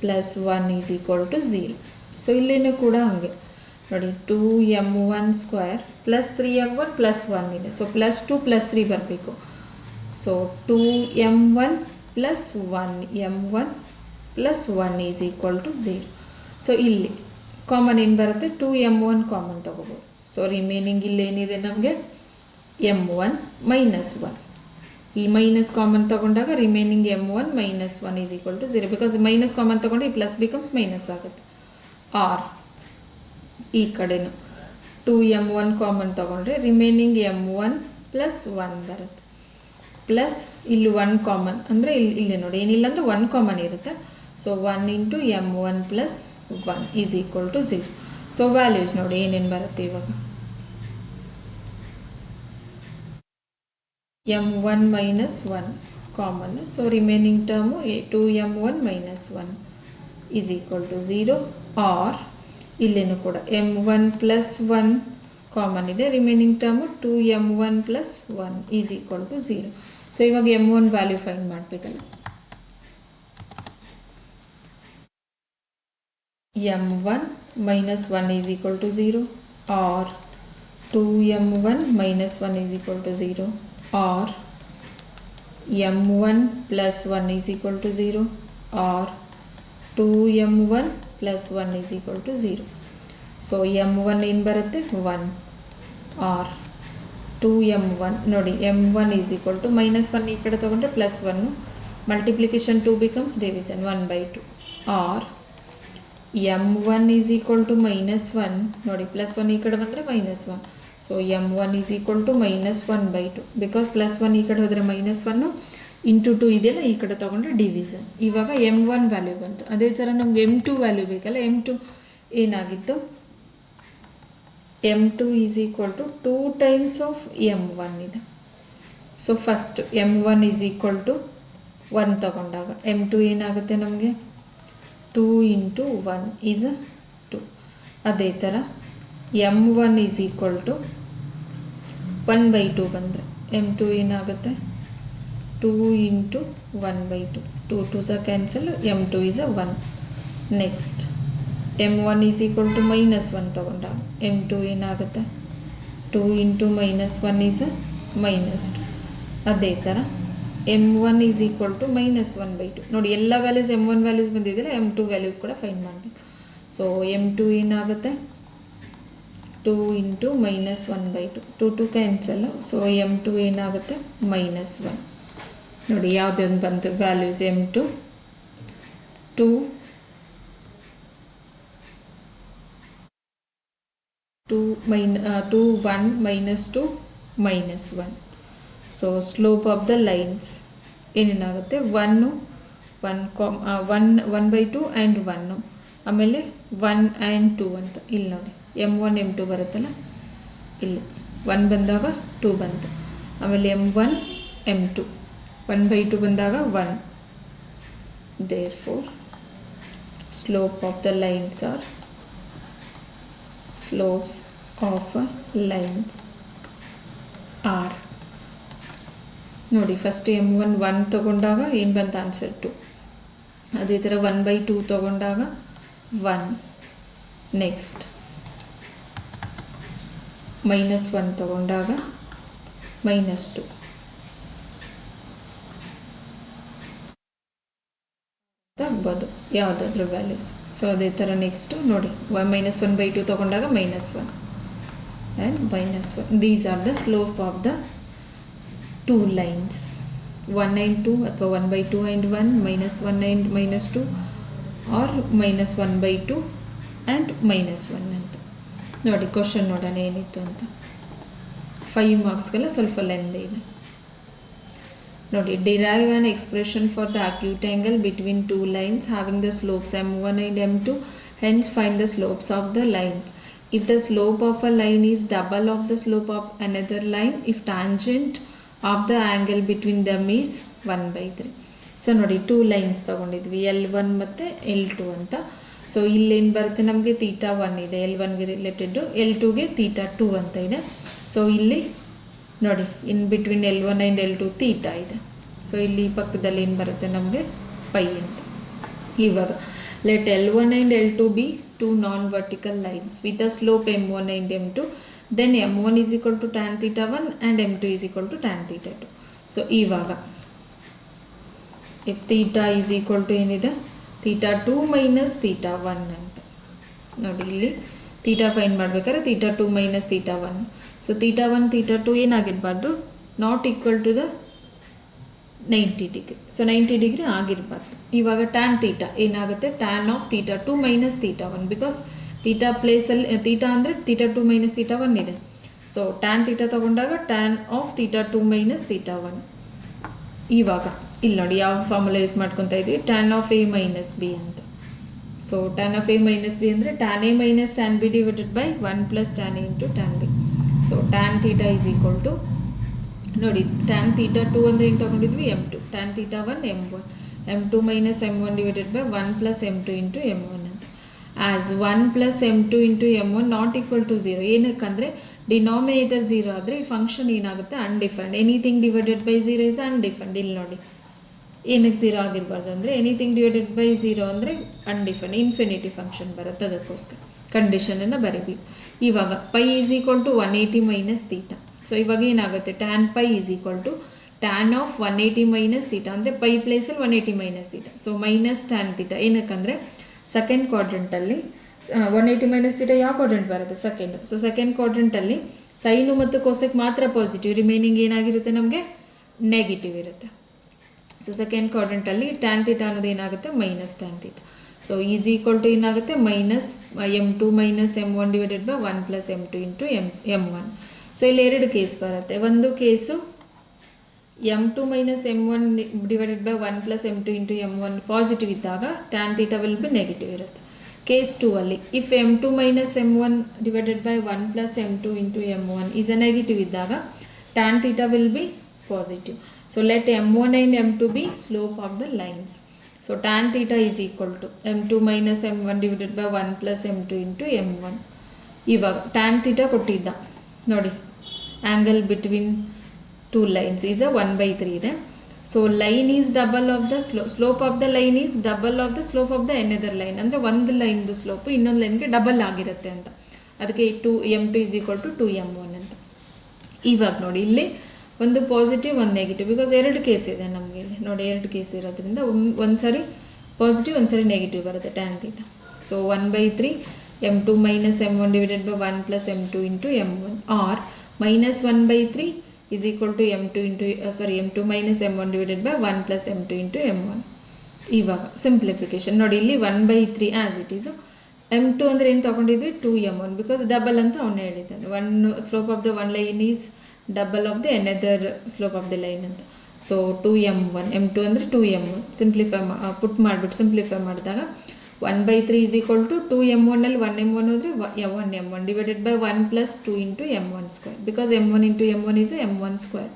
+1 is equal to 0. So ಇಲ್ಲೇನು ಕೂಡ ಹಾಗೆ ನೋಡಿ 2m1 ಸ್ಕ್ವೇರ್ +3m1 +1 ಇದೆ. ಸೊ +2 +3 ಬರಬೇಕು. So 2m1 +1 m1 +1 is equal to 0. So ಇಲ್ಲಿ ಕಾಮನ್ ಏನು ಬರುತ್ತೆ 2m1 ಕಾಮನ್ ತೊಗೋಬೋದು. ಸೊ ರಿಮೈನಿಂಗ್ ಇಲ್ಲಿ ಏನಿದೆ ನಮಗೆ m1 -1 ಇಲ್ಲಿ ಮೈನಸ್ ಕಾಮನ್ ತೊಗೊಂಡಾಗ remaining m1 -1 is equal to 0 because minus common ತೊಗೊಂಡು ಈ ಪ್ಲಸ್ ಬಿಕಮ್ಸ್ ಮೈನಸ್ ಆಗುತ್ತೆ. ಆರ್ ಈ ಕಡೆನು 2m1 ಕಾಮನ್ ತೊಗೊಂಡ್ರೆ ರಿಮೈನಿಂಗ್ m1 +1 ಬರುತ್ತೆ. ಪ್ಲಸ್ ಇಲ್ಲಿ 1 ಕಾಮನ್ ಅಂದರೆ ಇಲ್ಲಿ ನೋಡಿ ಏನಿಲ್ಲ ಅಂದರೆ 1 ಕಾಮನ್ ಇರುತ್ತೆ. So 1 into m1 +1 is equal to 0. So values ನೋಡಿ ಏನೇನು ಬರುತ್ತೆ ಇವಾಗ m1 -1 common. So remaining term 2m1 -1 is equal to 0. Or ಇಲ್ಲೇನು ಕೂಡ m1 +1 ಕಾಮನ್ ಇದೆ remaining term 2m1 +1 is equal to 0. So ಇವಾಗ m1 ವ್ಯಾಲ್ಯೂ ಫೈಂಡ್ ಮಾಡಬೇಕಲ್ಲ. m1 -1 is equal to 0 or 2m1 -1 is equal to 0 or m1 +1 is equal to 0 or 2m1 +1 is equal to 0. So m1 ಏನು ಬರುತ್ತೆ 1 ಆರ್ 2m1 ನೋಡಿ m1 ಈಸ್ ಈಕ್ವಲ್ ಟು -1 ಈ ಕಡೆ ತೊಗೊಂಡ್ರೆ +1 multiplication 2 becomes division 1/2 or m1 is equal to -1 ನೋಡಿ +1 ಈ ಕಡೆ ಬಂದರೆ -1. So m1 is equal to -1/2 because +1 ಈ ಕಡೆ ಹೋದರೆ -1 ಇಂಟು 2 ಇದೆಯಲ್ಲ ಈ ಕಡೆ ತೊಗೊಂಡ್ರೆ ಡಿವಿಷನ್. ಇವಾಗ m1 ವ್ಯಾಲ್ಯೂ ಬಂತು. ಅದೇ ಥರ ನಮ್ಗೆ m2 ವ್ಯಾಲ್ಯೂ ಬೇಕಲ್ಲ. m2 ಏನಾಗಿತ್ತು m2 is equal to 2 times of m1 ಇದೆ. So first m1 is equal to 1 ತಗೊಂಡಾಗ m2 ಏನಾಗುತ್ತೆ ನಮಗೆ 2 ಇಂಟು 1 ಈಸ್ 2. ಅದೇ ಥರ m1 ಈಸ್ ಈಕ್ವಲ್ ಟು 1/2 ಬಂದರೆ m2 ಏನಾಗುತ್ತೆ 2 into 1/2 2 2s cancel m2 is 1. Next m1 is equal to -1 ತೊಗೊಂಡಾಗ m2 ಏನಾಗುತ್ತೆ 2 ಇಂಟು -1 ಈಸ್ -2. ಅದೇ ಥರ m1 ಈಸ್ ಈಕ್ವಲ್ ಟು -1/2 ನೋಡಿ ಎಲ್ಲ ವ್ಯಾಲ್ಯೂಸ್ m1 ವ್ಯಾಲ್ಯೂಸ್ ಬಂದಿದ್ದರೆ m2 ವ್ಯಾಲ್ಯೂಸ್ ಕೂಡ ಫೈಂಡ್ ಮಾಡಬೇಕು. ಸೊ m2 ಏನಾಗುತ್ತೆ 2 ಇಂಟು -1/2 2 2 ಕ್ಯಾನ್ಸಲ್. ಸೊ m2 ಏನಾಗುತ್ತೆ -1 ನೋಡಿ ಯಾವುದೊಂದು ಬಂತು values m2 2 1 -2 -1. So slope of the lines ಏನೇನಾಗುತ್ತೆ 1/2 ಆ್ಯಂಡ್ 1 ಆಮೇಲೆ 1 ಆ್ಯಂಡ್ 2 ಅಂತ ಇಲ್ಲಿ ನೋಡಿ m1 m2 ಬರುತ್ತಲ್ಲ ಇಲ್ಲಿ 1 ಬಂದಾಗ 2 ಬಂತು. ಆಮೇಲೆ m1 m2 1/2 ಬಂದಾಗ 1. therefore slope of the lines are slopes of lines are ನೋಡಿ ಫಸ್ಟ್ m1 1 ತೊಗೊಂಡಾಗ ಏನು ಬಂತ ಆನ್ಸರ್ 2. ಅದೇ ಥರ 1/2 ತೊಗೊಂಡಾಗ 1. ನೆಕ್ಸ್ಟ್ -1 ತೊಗೊಂಡಾಗ -2. ಆಗ್ಬೋದು ಯಾವುದಾದ್ರೂ ವ್ಯಾಲ್ಯೂಸ್. ಸೊ ಅದೇ ಥರ ನೆಕ್ಸ್ಟು ನೋಡಿ -1/2 ತೊಗೊಂಡಾಗ -1 and -1. These are the slope of the 2 lines 1 and 2 ಅಥವಾ 1/2 and 1 -1 and -2 ಆರ್ -1/2 ಆ್ಯಂಡ್ -1 ಅಂತ. ನೋಡಿ ಕ್ವಶನ್ ನೋಡೋಣ ಏನಿತ್ತು ಅಂತ. 5 ಮಾರ್ಕ್ಸ್ಗೆಲ್ಲ ಸ್ವಲ್ಪ ಲೆಂತ್ ಇದೆ ನೋಡಿ. Derive on expression for the acute angle between 2 lines having the slopes m1 and m2 hence find the slopes of the lines. If the slope of a line is double of the slope of another line if tangent of the angle between them is 1/3. So ನೋಡಿ 2 ಲೈನ್ಸ್ ತೊಗೊಂಡಿದ್ವಿ L1 ಮತ್ತು L2 ಅಂತ. ಸೊ ಇಲ್ಲೇನು ಬರುತ್ತೆ ನಮಗೆ ತೀಟಾ 1 ಇದೆ L1ಗೆ ರಿಲೇಟೆಡ್ಡು, L2ಗೆ ತೀಟಾ 2 ಅಂತ ಇದೆ. ಸೊ ಇಲ್ಲಿ ನೋಡಿ in between L1 and L2 ತೀಟಾ ಇದೆ. ಸೊ ಇಲ್ಲಿ ಪಕ್ಕದಲ್ಲಿ ಏನು ಬರುತ್ತೆ ನಮಗೆ ಪೈ ಅಂತ. ಇವಾಗ let L1 and L2 be two non vertical lines with a slope M1 and M2, then M1 is equal to tan theta 1 and M2 is equal to tan theta 2. So ಇವಾಗ if theta is equal to ಏನಿದೆ ತೀಟಾ 2 ಮೈನಸ್ ತೀಟಾ 1 ಅಂತ ನೋಡಿ, ಇಲ್ಲಿ ತೀಟಾ ಫೈನ್ ಮಾಡಬೇಕಾದ್ರೆ theta 2 minus theta 1. So theta 1 theta 2 ಏನಾಗಿರಬಾರ್ದು, not equal to the 90 degree. So 90 degree ಆಗಿರಬಾರ್ದು. ಇವಾಗ ಟ್ಯಾನ್ ತೀಟಾ ಏನಾಗುತ್ತೆ, tan of theta 2 minus theta 1, because theta ಪ್ಲೇಸಲ್ಲಿ ತೀಟಾ ಅಂದರೆ ತೀಟಾ 2 ಮೈನಸ್ ತೀಟಾ 1 ಇದೆ. ಸೊ ಟ್ಯಾನ್ ತೀಟಾ ತೊಗೊಂಡಾಗ tan of theta 2 minus theta 1. ಇವಾಗ ಇಲ್ಲಿ ನೋಡಿ ಯಾವ ಫಾರ್ಮುಲಾ ಯೂಸ್ ಮಾಡ್ಕೊತಾ ಇದ್ವಿ, tan of A minus B ಅಂತ. So tan of A minus b ಅಂದರೆ tan A minus tan B divided by 1 plus tan A into tan b. So tan theta is equal to ನೋಡಿ ಟ್ಯಾನ್ ತೀಟಾ 2 ಅಂದರೆ ಏನು ತೊಗೊಂಡಿದ್ವಿ M2, tan theta 1 M1, M2 minus M1 divided by 1 plus M2 into M1 ಅಂತ. As 1 plus M2 into M1 not equal to 0. ಏನಕ್ಕಂದರೆ ಡಿನಾಮಿನೇಟರ್ 0 ಆದರೆ ಈ ಫಂಕ್ಷನ್ ಏನಾಗುತ್ತೆ undefined. Anything divided by 0 is undefined. ಇಲ್ಲಿ ನೋಡಿ ಏನಕ್ಕೆ 0 ಆಗಿರಬಾರ್ದು ಅಂದರೆ ಎನಿಥಿಂಗ್ ಡಿವೈಡೆಡ್ ಬೈ 0 ಅಂದರೆ ಅನ್ಡಿಫೈನ್ಡ್, ಇನ್ಫಿನಿಟಿ ಫಂಕ್ಷನ್ ಬರುತ್ತೆ. ಅದಕ್ಕೋಸ್ಕರ ಕಂಡೀಷನನ್ನು ಬರೀಬೇಕು. ಇವಾಗ pi is equal to 180 minus theta. So ಇವಾಗ ಏನಾಗುತ್ತೆ, tan pi is equal to tan of 180 minus theta ಅಂದರೆ ಪೈ ಪ್ಲೇಸಲ್ಲಿ 180 minus theta. So minus tan theta ಏನಕ್ಕಂದರೆ ಸೆಕೆಂಡ್ ಕ್ವಾಡ್ರೆಂಟಲ್ಲಿ 180 ಮೈನಸ್ ತೀಟಾ ಯಾವ ಕ್ವಾಡ್ರೆಂಟ್ ಬರುತ್ತೆ, ಸೆಕೆಂಡು. ಸೊ ಸೆಕೆಂಡ್ ಕ್ವಾಡ್ರೆಂಟಲ್ಲಿ ಸೈನು ಮತ್ತು ಕೋಸೆಕ್ ಮಾತ್ರ ಪಾಸಿಟಿವ್, ರಿಮೈನಿಂಗ್ ಏನಾಗಿರುತ್ತೆ ನಮಗೆ ನೆಗೆಟಿವ್ ಇರುತ್ತೆ. ಸೊ ಸೆಕೆಂಡ್ ಕ್ವಾಡ್ರೆಂಟಲ್ಲಿ ಟ್ಯಾನ್ ತೀಟಾ ಅನ್ನೋದು ಏನಾಗುತ್ತೆ minus tan theta. So is equal to ಏನಾಗುತ್ತೆ minus M2 minus M1 divided by 1 plus M2 into M1. So ಇಲ್ಲಿ ಎರಡು ಕೇಸ್ ಬರುತ್ತೆ. ಒಂದು case M2 minus M1 divided by 1 plus M2 into M1 positive ಇದ್ದಾಗ tan theta will be negative ಇರುತ್ತೆ. ಕೇಸ್ 2 ಅಲ್ಲಿ if M2 minus M1 divided by 1 plus M2 into M1 is a negative ಇದ್ದಾಗ tan theta will be positive. So let M1 and M2 be slope of the lines. So tan theta is equal to M2 minus M1 divided by 1 plus M2 into M1. ಇವಾಗ ಟ್ಯಾನ್ ತೀಟಾ ಕೊಟ್ಟಿದ್ದ ನೋಡಿ, angle between 2 lines is a 1/3 ಇದೆ. So line is double of the slope of the line is double of the slope of the another line. ಅಂದರೆ ಒಂದು ಲೈನ್ದು ಸ್ಲೋಪ್ ಇನ್ನೊಂದು ಲೈನ್ಗೆ ಡಬಲ್ ಆಗಿರುತ್ತೆ ಅಂತ. ಅದಕ್ಕೆ M2 is equal to 2M1 ಅಂತ. ಇವಾಗ ನೋಡಿ ಇಲ್ಲಿ ಒಂದು ಪಾಸಿಟಿವ್ ಒಂದು ನೆಗೆಟಿವ್, ಬಿಕಾಸ್ ಎರಡು ಕೇಸ್ ಇದೆ ನಮಗೆ ಇಲ್ಲಿ ನೋಡಿ, ಎರಡು ಕೇಸ್ ಇರೋದ್ರಿಂದ ಒಂದು ಸರಿ ಪಾಸಿಟಿವ್ ಒಂದು ಸರಿ ನೆಗೆಟಿವ್ ಬರುತ್ತೆ tan theta. So 1/3 M2 minus M1 divided by 1 plus M2 into M1 or minus 1/3 is equal to M2 minus M1 divided by 1 plus M2 into M1. ಇವಾಗ ಸಿಂಪ್ಲಿಫಿಕೇಶನ್ ನೋಡಿ, ಇಲ್ಲಿ 1/3 ಆ್ಯಸ್ ಇಟ್ ಈಸು. M2 ಅಂದರೆ ಏನು ತೊಗೊಂಡಿದ್ವಿ 2M1, ಬಿಕಾಸ್ ಡಬಲ್ ಅಂತ ಅವನು ಹೇಳಿದ್ದಾನೆ. One slope of the one line is double of the another slope of the line ಅಂತ. ಸೊ 2M1, M2 ಅಂದರೆ 2M1 ಸಿಂಪ್ಲಿಫೈ ಪುಟ್ ಮಾಡಿಬಿಟ್ಟು ಸಿಂಪ್ಲಿಫೈ ಮಾಡಿದಾಗ 1/3 ಈಸ್ ಈಕ್ವಲ್ ಟು 2M1 ಅಲ್ಲಿ 1M1 ಹೋದರೆ 1M1 divided by 1 plus 2 into M1 square, because M1 into M1 is M1 square.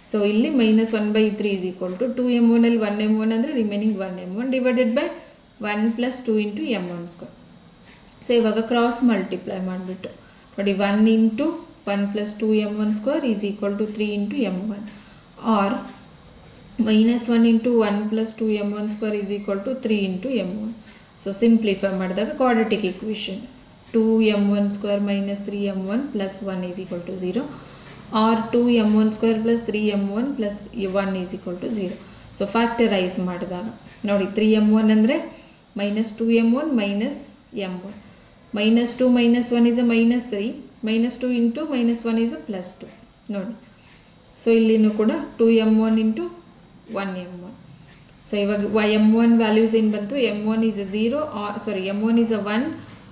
So ಇಲ್ಲಿ minus 1/3 is equal to 2M1 ಅಲ್ಲಿ 1M1 ಅಂದರೆ remaining 1M1 divided by 1 plus 2 into M1 square. So ಇವಾಗ ಕ್ರಾಸ್ ಮಲ್ಟಿಪ್ಲೈ ಮಾಡಿಬಿಟ್ಟು ನೋಡಿ 1 into 1 plus 2M1 square is equal to 3 into M1 or minus 1 into 1 plus 2M1 square is equal to 3 into M1. So simplify ಮಾಡಿದಾಗ quadratic equation 2M1 square minus 3M1 plus 1 is equal to 0 or 2M1 square plus 3M1 plus 1 is equal to 0. So factorise ಮಾಡಿದಾಗ ನೋಡಿ 3M1 ಅಂದರೆ minus 2M1 minus M1, minus 2 minus 1 is a minus 3, minus 2 into minus 1 is a plus 2 ನೋಡಿ. ಸೊ ಇಲ್ಲಿನೂ ಕೂಡ 2M1 ಇಂಟು 1M1. ಸೊ ಇವಾಗ M1 ವ್ಯಾಲ್ಯೂಸ್ ಏನು ಬಂತು, M1 is a 0 M1 is a 1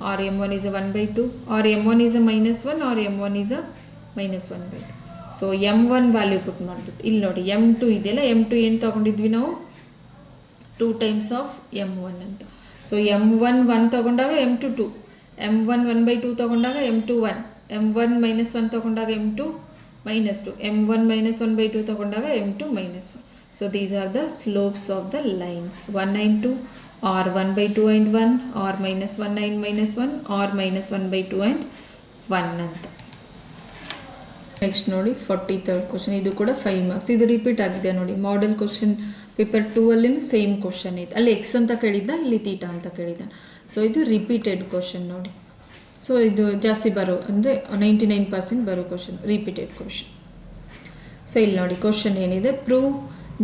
or M1 is a 1/2 or M1 is a minus 1 or M1 is a minus 1/2. So M1 value put ಮಾಡಿಬಿಟ್ಟು ಇಲ್ಲಿ ನೋಡಿ M2 ಇದೆಯಲ್ಲ, M2 ಏನು ತೊಗೊಂಡಿದ್ವಿ ನಾವು 2 ಟೈಮ್ಸ್ ಆಫ್ M1 ಅಂತ. ಸೊ M1 1 ತೊಗೊಂಡಾಗ M2 2, M1 1/2 ತೊಗೊಂಡಾಗ M2 1, M1 ಮೈನಸ್ 1 ತೊಗೊಂಡಾಗ M2 ಮೈನಸ್ 2, M1 ಮೈನಸ್ 1/2 ತೊಗೊಂಡಾಗ M2 minus 1. So these are the slopes of the lines 1 and 2 or 1 by 2 and 1 or minus 1 and minus 1 or minus 1 by 2 and 1 ಅಂತ. ನೆಕ್ಸ್ಟ್ ನೋಡಿ 43rd ಕ್ವಶನ್. ಇದು ಕೂಡ 5 ಮಾರ್ಕ್ಸ್. ಇದು ರಿಪೀಟ್ ಆಗಿದೆ ನೋಡಿ. ಮಾಡೆಲ್ ಕ್ವಶನ್ ಪೇಪರ್ 2 ಅಲ್ಲಿನೂ ಸೇಮ್ ಕ್ವಶನ್ ಇದೆ. ಅಲ್ಲಿ ಎಕ್ಸ್ ಅಂತ ಕೇಳಿದ್ದ, ಇಲ್ಲಿ ತೀಟಾ ಅಂತ ಕೇಳಿದ್ದ. ಸೊ ಇದು ರಿಪೀಟೆಡ್ ಕ್ವಶನ್ ನೋಡಿ. ಸೊ ಇದು ಜಾಸ್ತಿ ಬರೋ ಅಂದರೆ 99% ಬರೋ ಕ್ವಶನ್, ರಿಪೀಟೆಡ್ ಕ್ವಶನ್. ಸೊ ಇಲ್ಲಿ ನೋಡಿ ಕ್ವಶನ್ ಏನಿದೆ, prove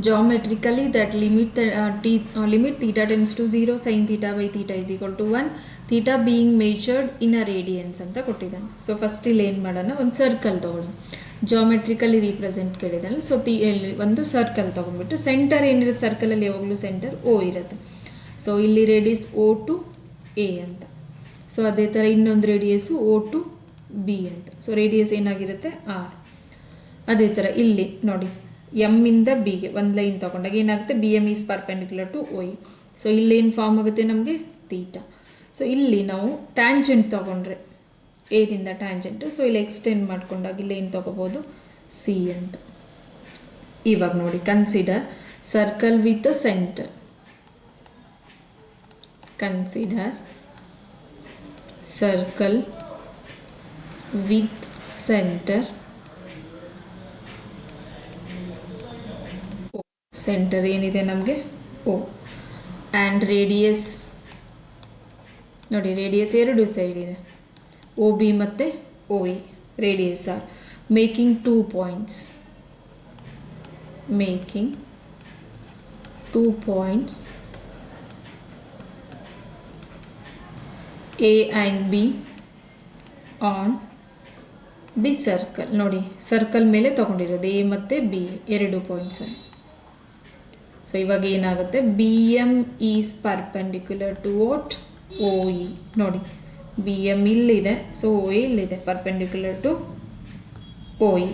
geometrically that limit theta tends to 0 sine theta by theta is equal to 1 theta being measured in a radians ಅಂತ ಕೊಟ್ಟಿದ್ದಾನೆ. ಸೊ ಫಸ್ಟ್ ಇಲ್ಲಿ ಏನು ಮಾಡೋಣ, ಒಂದು ಸರ್ಕಲ್ ತೊಗೊಳ್ಳೋಣ. ಜಾಮೆಟ್ರಿಕಲಿ ರೀಪ್ರೆಸೆಂಟ್ ಕೇಳಿದ್ದಾನೆ. ಸೊ ಇಲ್ಲಿ ಒಂದು ಸರ್ಕಲ್ ತೊಗೊಂಡ್ಬಿಟ್ಟು ಸೆಂಟರ್ ಏನಿರುತ್ತೆ ಸರ್ಕಲಲ್ಲಿ ಯಾವಾಗಲೂ ಸೆಂಟರ್ O ಇರುತ್ತೆ. ಸೊ ಇಲ್ಲಿ ರೇಡಿಯಸ್ O ಟು A ಅಂತ. ಸೊ ಅದೇ ಥರ ಇನ್ನೊಂದು ರೇಡಿಯಸ್ಸು O ಟು B ಅಂತ. ಸೊ ರೇಡಿಯಸ್ ಏನಾಗಿರುತ್ತೆ R. ಅದೇ ಥರ ಇಲ್ಲಿ ನೋಡಿ ಎಮ್ ಇಂದ ಬಿಗೆ ಒಂದು ಲೈನ್ ತೊಗೊಂಡಾಗ ಏನಾಗುತ್ತೆ, B M is perpendicular to OE. So ಇಲ್ಲೇನು ಫಾರ್ಮ್ ಆಗುತ್ತೆ ನಮಗೆ ಥೀಟಾ. ಸೊ ಇಲ್ಲಿ ನಾವು ಟ್ಯಾಂಜೆಂಟ್ ತೊಗೊಂಡ್ರೆ ಏದಿಂದ ಟ್ಯಾಂಜೆಂಟು, ಸೊ ಇಲ್ಲಿ ಎಕ್ಸ್ಟೆಂಡ್ ಮಾಡ್ಕೊಂಡಾಗ ಇಲ್ಲಿ ಏನು ತೊಗೋಬೋದು, ಸಿ ಅಂತ. ಇವಾಗ ನೋಡಿ consider circle with centre. Consider circle with centre. Centre ಏನಿದೆ ನಮಗೆ O ಆ್ಯಂಡ್ ರೇಡಿಯಸ್ ನೋಡಿ, ರೇಡಿಯಸ್ ಎರಡು ಸೈಡ್ ಇದೆ, OB ಮತ್ತು OE. Radius are making 2 points, making 2 points A and B on the circle. ನೋಡಿ ಸರ್ಕಲ್ ಮೇಲೆ ತೊಗೊಂಡಿರೋದು A ಮತ್ತು B ಎರಡು ಪಾಯಿಂಟ್ಸ್. ಸೊ ಇವಾಗ ಏನಾಗುತ್ತೆ, B M is perpendicular to what, OE. ನೋಡಿ ಬಿ ಎಮ್ ಇಲ್ಲಿದೆ, ಸೊ OE ಇಲ್ಲಿದೆ, ಪರ್ಪೆಂಡಿಕ್ಯುಲರ್ ಟು OE.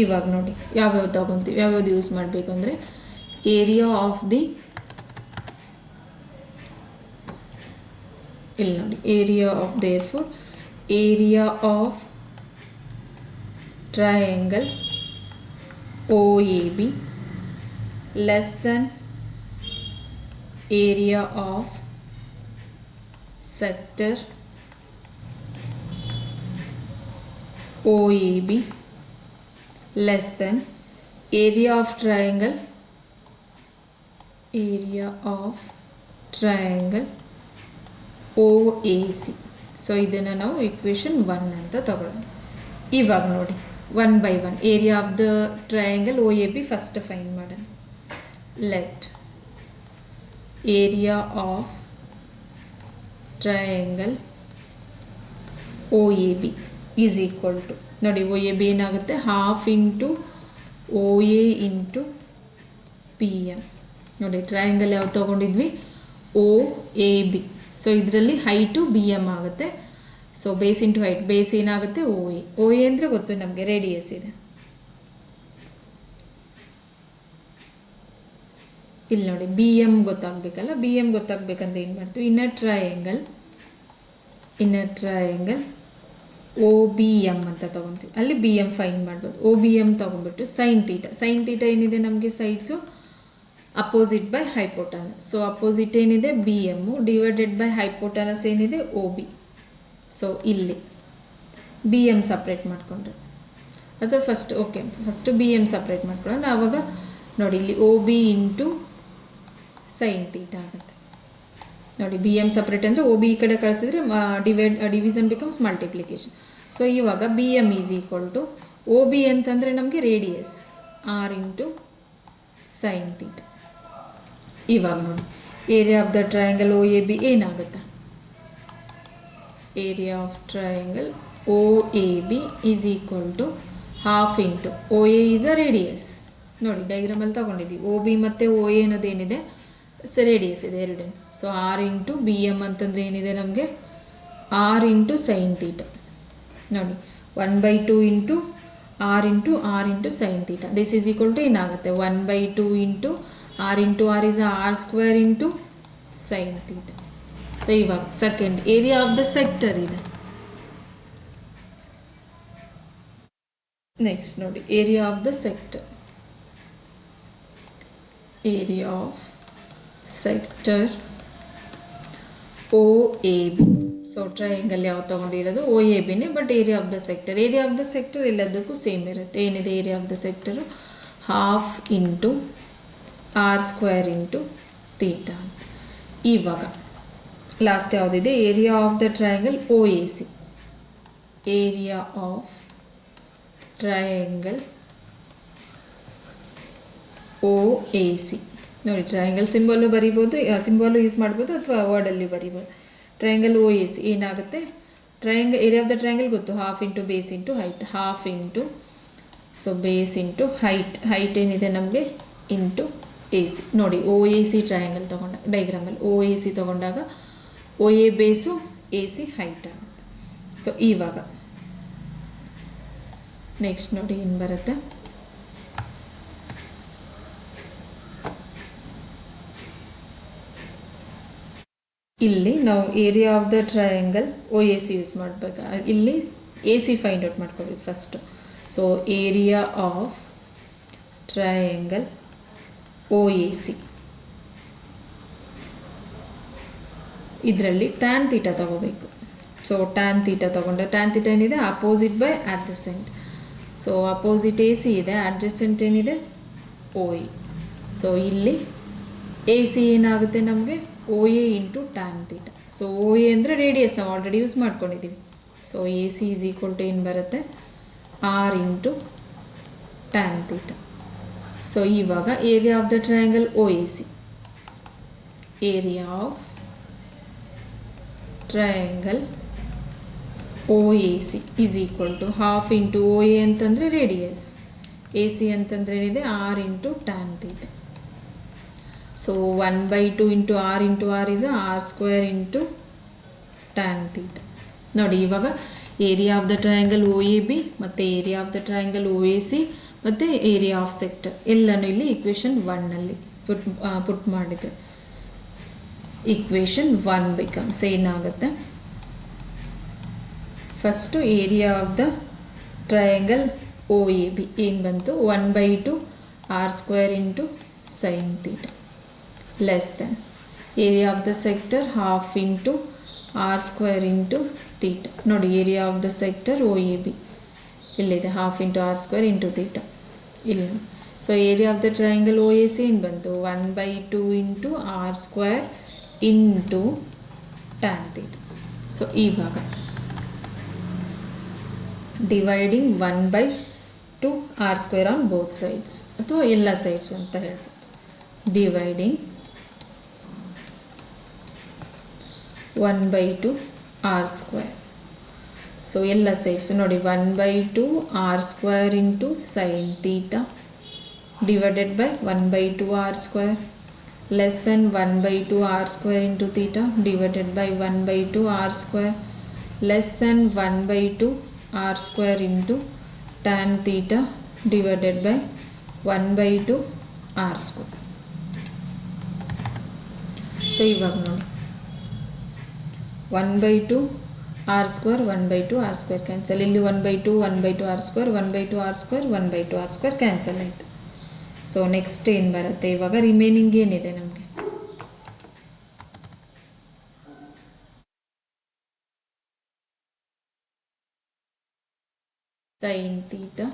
ಇವಾಗ ನೋಡಿ ಯಾವ್ಯಾವ ತಗೊತೀವಿ, ಯಾವ್ಯಾವ್ದು ಯೂಸ್ ಮಾಡಬೇಕು ಅಂದರೆ, ಏರಿಯಾ ಆಫ್ ದಿ, ಇಲ್ಲಿ ನೋಡಿ area of, therefore area of triangle OAB less than area of sector OAB less than area of triangle OAC. So ಇದನ್ನು ನಾವು ಇಕ್ವೇಷನ್ 1 ಅಂತ ತಗೊಳ್ಳೋಣ. ಇವಾಗ ನೋಡಿ 1 by 1 area of the triangle OAB first find ಮಾಡೋಣ. Let area of triangle OAB is equal to, ನೋಡಿ OAB ಏನಾಗುತ್ತೆ, half into OA into PM. ನೋಡಿ ಟ್ರಯಾಂಗಲ್ ಯಾವ್ದು ತೊಗೊಂಡಿದ್ವಿ, OAB. ಸೊ ಇದರಲ್ಲಿ ಹೈಟು BM ಆಗುತ್ತೆ. So base into height, base ಏನಾಗುತ್ತೆ OA ಅಂದರೆ ಗೊತ್ತು ನಮಗೆ, ರೇಡಿಯಸ್ ಇದೆ. ಇಲ್ಲಿ ನೋಡಿ BM ಗೊತ್ತಾಗಬೇಕಲ್ಲ, BM ಗೊತ್ತಾಗಬೇಕಂದ್ರೆ ಏನು ಮಾಡ್ತೀವಿ, ಇನ್ನರ್ ಟ್ರಯಾಂಗಲ್ OBM ಅಂತ ತೊಗೊತೀವಿ. ಅಲ್ಲಿ BM ಫೈಂಡ್ ಮಾಡ್ಬೋದು. OBM ತೊಗೊಂಡ್ಬಿಟ್ಟು ಸೈನ್ ತೀಟಾ ಏನಿದೆ ನಮಗೆ sides opposite by hypotenuse. So opposite ಏನಿದೆ BM ಡಿವೈಡೆಡ್ ಬೈ ಹೈಪೋಟನಸ್ ಏನಿದೆ OB. ಸೊ ಇಲ್ಲಿ BM ಸಪ್ರೇಟ್ ಮಾಡಿಕೊಂಡ್ರೆ, ಅಥವಾ ಫಸ್ಟು BM ಸಪ್ರೇಟ್ ಮಾಡ್ಕೊಳ್ಳೋಣ. ಆವಾಗ ನೋಡಿ ಇಲ್ಲಿ OB ಇಂಟು ಸೈನ್ ತೀಟಾ ಆಗುತ್ತೆ. ನೋಡಿ BM ಸಪ್ರೇಟ್ ಅಂದರೆ OB ಈ ಕಡೆ ಕಳಿಸಿದ್ರೆ ಡಿವಿಷನ್ ಬಿಕಮ್ಸ್ ಮಲ್ಟಿಪ್ಲಿಕೇಶನ್. ಸೊ ಇವಾಗ BM is equal to OB ಅಂತಂದರೆ ನಮಗೆ radius R into sine theta. ಇವಾಗ ನೋಡಿ area of the triangle OAB ಏನಾಗುತ್ತೆ, area of triangle OAB is equal to half into OA is a radius. ನೋಡಿ ಡೈಗ್ರಾಮಲ್ಲಿ ತೊಗೊಂಡಿದ್ದೀವಿ, OB ಮತ್ತು OA ಅನ್ನೋದೇನಿದೆ ರೇಡಿಯಸ್ ಇದೆ ಎರಡು. ಸೊ R ಇಂಟು BM ಅಂತಂದರೆ ಏನಿದೆ ನಮಗೆ, R ಇಂಟು ಸೈನ್ ತೀಟಾ. ನೋಡಿ 1/2 into R into sine theta. This is equal to ಏನಾಗುತ್ತೆ, 1/2 into R into R is R square into sine theta. So ಇವಾಗ second area of the sector ಇದೆ. ನೆಕ್ಸ್ಟ್ ನೋಡಿ area of the sector. Area of sector OAB. So triangle ಯಾವ್ದು ತೊಗೊಂಡಿರೋದು OABನೇ, but area of the sector ಎಲ್ಲದಕ್ಕೂ ಸೇಮ್ ಇರುತ್ತೆ. ಏನಿದೆ area of the sector 12 into R² into theta. ಇವಾಗ ಲಾಸ್ಟ್ ಯಾವುದಿದೆ, area of the triangle OAC. Area of triangle OAC ನೋಡಿ, ಟ್ರಯಾಂಗಲ್ ಸಿಂಬಲು ಬರಿಬೋದು, ಸಿಂಬಲು ಯೂಸ್ ಮಾಡ್ಬೋದು ಅಥವಾ ವರ್ಡಲ್ಲಿ ಬರಿಬೋದು. ಟ್ರಯಾಂಗಲ್ OAC ಏನಾಗುತ್ತೆ, ಏರಿಯಾ ಆಫ್ ದ ಟ್ರಯಾಂಗಲ್ ಗೊತ್ತು, 12 into base into height, 12 into base into height ಏನಿದೆ ನಮಗೆ ಇಂಟು AC. ನೋಡಿ OAC ಟ್ರಯಾಂಗಲ್ ತೊಗೊಂಡಾಗ ಡೈಗ್ರಾಮಲ್ಲಿ OAC ತೊಗೊಂಡಾಗ OA ಬೇಸು AC ಹೈಟ್ ಆಗುತ್ತೆ. ಸೊ ಇವಾಗ ನೆಕ್ಸ್ಟ್ ನೋಡಿ ಏನು ಬರುತ್ತೆ, ಇಲ್ಲಿ ನಾವು area of the triangle OAC use ಮಾಡಬೇಕಾ, ಇಲ್ಲಿ AC ಫೈಂಡ್ ಔಟ್ ಮಾಡ್ಕೋಬೇಕು first. So area of triangle OAC ಇದರಲ್ಲಿ ಟ್ಯಾನ್ ಥೀಟಾ ತಗೋಬೇಕು. ಸೊ ಟ್ಯಾನ್ ಥೀಟಾ ತೊಗೊಂಡ್ರೆ, ಟ್ಯಾನ್ ಥೀಟಾ ಏನಿದೆ opposite by adjacent. So opposite AC ಇದೆ, ಅಡ್ಜಸೆಂಟ್ ಏನಿದೆ OA. ಸೊ ಇಲ್ಲಿ AC ಏನಾಗುತ್ತೆ ನಮಗೆ OA into tan theta. So OA ಅಂದರೆ ರೇಡಿಯಸ್, ನಾವು ಆಲ್ರೆಡಿ ಯೂಸ್ ಮಾಡ್ಕೊಂಡಿದ್ದೀವಿ. So AC is equal to ಏನು ಬರುತ್ತೆ, R into tan theta. So ಇವಾಗ area of the triangle OAC, area of triangle OAC is equal to 12 into OA ಅಂತಂದರೆ ರೇಡಿಯಸ್, AC ಅಂತಂದರೆ ಏನಿದೆ R into tan theta. So 1/2 into R is R² into tan theta. ನೋಡಿ ಇವಾಗ area of the triangle OAB ಮತ್ತು area of the triangle OAC ಮತ್ತು ಏರಿಯಾ ಆಫ್ ಸೆಕ್ಟರ್ ಎಲ್ಲನೂ ಇಲ್ಲಿ ಇಕ್ವೇಷನ್ 1ನಲ್ಲಿ ಪುಟ್ ಮಾಡಿದರೆ ಇಕ್ವೇಷನ್ 1 ಬಿಕಮ್ಸ್ ಏನಾಗುತ್ತೆ, first area of the triangle OAB ಏನು ಬಂತು, 1/2 R² into sine theta less than area of the sector 12 into R² into theta. ನೋಡಿ area of the sector OAB ಇಲ್ಲಿದೆ, 12 ಇಂಟು R² ಇಂಟು ಥೀಟಾ ಇಲ್ಲಿ. So area of the triangle OAC ಏನು ಬಂತು, 1/2 into R² into tan theta. So ಇವಾಗ dividing 1/2 R² on both sides ಅಥವಾ ಎಲ್ಲ ಸೈಡ್ಸು ಅಂತ ಹೇಳ್ಬೋದು. Dividing 1/2 R². ಸೊ ಎಲ್ಲ ಸೈಡ್ಸ್ ನೋಡಿ 1/2 R² into sine theta divided by 1/2 R² less than 1/2 R² into theta divided by 1/2 R² less than 1/2 R² into tan theta divided by 1/2 R². So ಇವಾಗ ನೋಡಿ 1/2 R² 1/2 R² ಕ್ಯಾನ್ಸಲ್, ಇಲ್ಲಿ 1/2 1/2 R² 1/2 R² 1/2 R² ಕ್ಯಾನ್ಸಲ್ ಆಯಿತು. ಸೊ ನೆಕ್ಸ್ಟ್ ಏನು ಬರುತ್ತೆ, ಇವಾಗ ರಿಮೈನಿಂಗ್ ಏನಿದೆ ನಮಗೆ, sine theta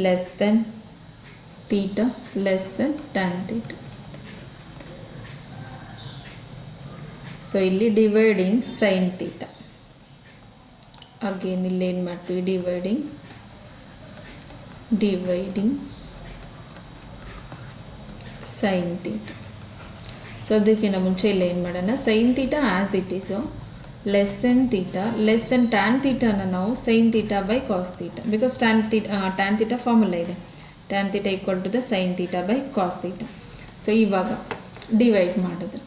less than theta less than tan theta. So ಇಲ್ಲಿ ಡಿವೈಡಿಂಗ್ ಸೈನ್ ಥೀಟಾ, ಅಗೇನ್ ಇಲ್ಲಿ ಏನು ಮಾಡ್ತೀವಿ, ಡಿವೈಡಿಂಗ್ ಸೈನ್ ಥೀಟಾ. ಸೊ ಅದಕ್ಕಿಂತ ಮುಂಚೆ ಇಲ್ಲಿ ಏನು ಮಾಡೋಣ, sine theta as it is less than theta less than tan ಥೀಟಾನ ನಾವು sine theta by cos theta, because tan theta formula ಇದೆ, tan theta equal to the sine theta by cos theta. So ಇವಾಗ ಡಿವೈಡ್ ಮಾಡೋದು,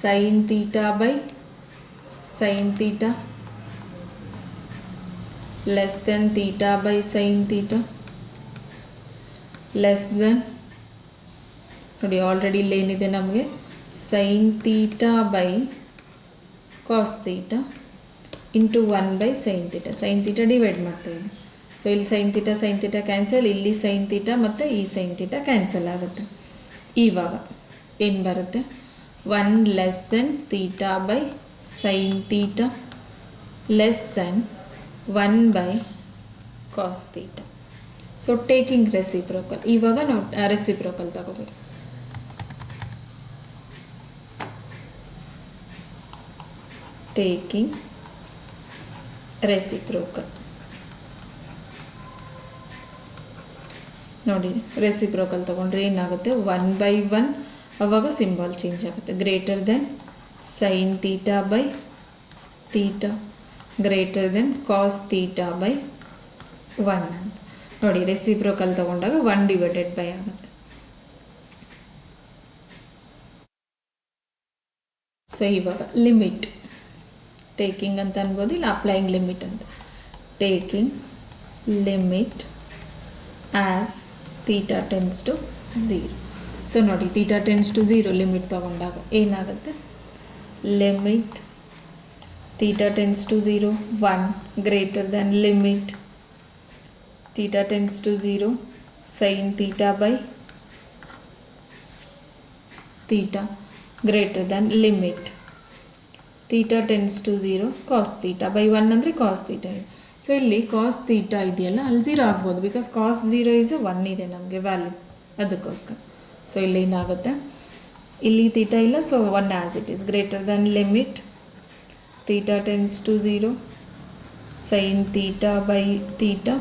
sine theta by sine theta less than theta by sine theta less than, ನೋಡಿ ಆಲ್ರೆಡಿ ಇಲ್ಲಿ ಏನಿದೆ ನಮಗೆ sine theta by cos theta into 1 by sine theta. Sine theta divide ಮಾಡ್ತಾಯಿದ್ವಿ, ಸೊ ಇಲ್ಲಿ ಸೈನ್ ತೀಟಾ ಕ್ಯಾನ್ಸಲ್, ಇಲ್ಲಿ ಸೈನ್ ತೀಟಾ ಮತ್ತು ಈ ಸೈನ್ ತೀಟಾ ಕ್ಯಾನ್ಸಲ್ ಆಗುತ್ತೆ. ಇವಾಗ ಏನು ಬರುತ್ತೆ, 1 less than theta by sine theta less than 1 by cos theta. So taking reciprocal, ಇವಾಗ ನಾವು ರೆಸಿಪ್ರೋಕಲ್ ತಗೋಬೇಕು. ಟೇಕಿಂಗ್ ರೆಸಿಪ್ರೋಕಲ್ ನೋಡಿ, ರೆಸಿಪ್ರೋಕಲ್ ತೊಗೊಂಡ್ರೆ ಏನಾಗುತ್ತೆ, 1/1 ಆವಾಗ ಸಿಂಬಲ್ ಚೇಂಜ್ ಆಗುತ್ತೆ. Greater than sine theta by theta greater than cos theta by 1 ಅಂತ ನೋಡಿ. ರೆಸಿಪ್ರೋಕಲ್ ತೊಗೊಂಡಾಗ 1/by ಆಗುತ್ತೆ. ಸೊ ಇವಾಗ ಲಿಮಿಟ್ ಟೇಕಿಂಗ್ ಅಂತ ಅನ್ಬೋದು, ಇಲ್ಲ ಅಪ್ಲೈಯಿಂಗ್ ಲಿಮಿಟ್ ಅಂತ. Taking limit as theta tends to 0. So ನೋಡಿ, ತೀಟಾ ಟೆನ್ಸ್ ಟು 0 ಲಿಮಿಟ್ ತೊಗೊಂಡಾಗ ಏನಾಗುತ್ತೆ, limit theta tends to 0 1 greater than limit theta tends to 0 sine theta by theta greater than limit theta tends to 0 cos theta by 1 ಅಂದರೆ ಕಾಸ್ ತೀಟಾ ಇದೆ. ಸೊ ಇಲ್ಲಿ ಕಾಸ್ ತೀಟಾ ಇದೆಯಲ್ಲ, ಅಲ್ಲಿ 0 ಆಗ್ಬೋದು, ಬಿಕಾಸ್ ಕಾಸ್ 0 ಈಸ್ 1 ಇದೆ ನಮಗೆ ವ್ಯಾಲ್ಯೂ, ಅದಕ್ಕೋಸ್ಕರ. ಸೊ ಇಲ್ಲಿ ಏನಾಗುತ್ತೆ, ಇಲ್ಲಿ ತೀಟಾ ಇಲ್ಲ, so 1 as it is greater than limit theta tends to 0 sine theta by theta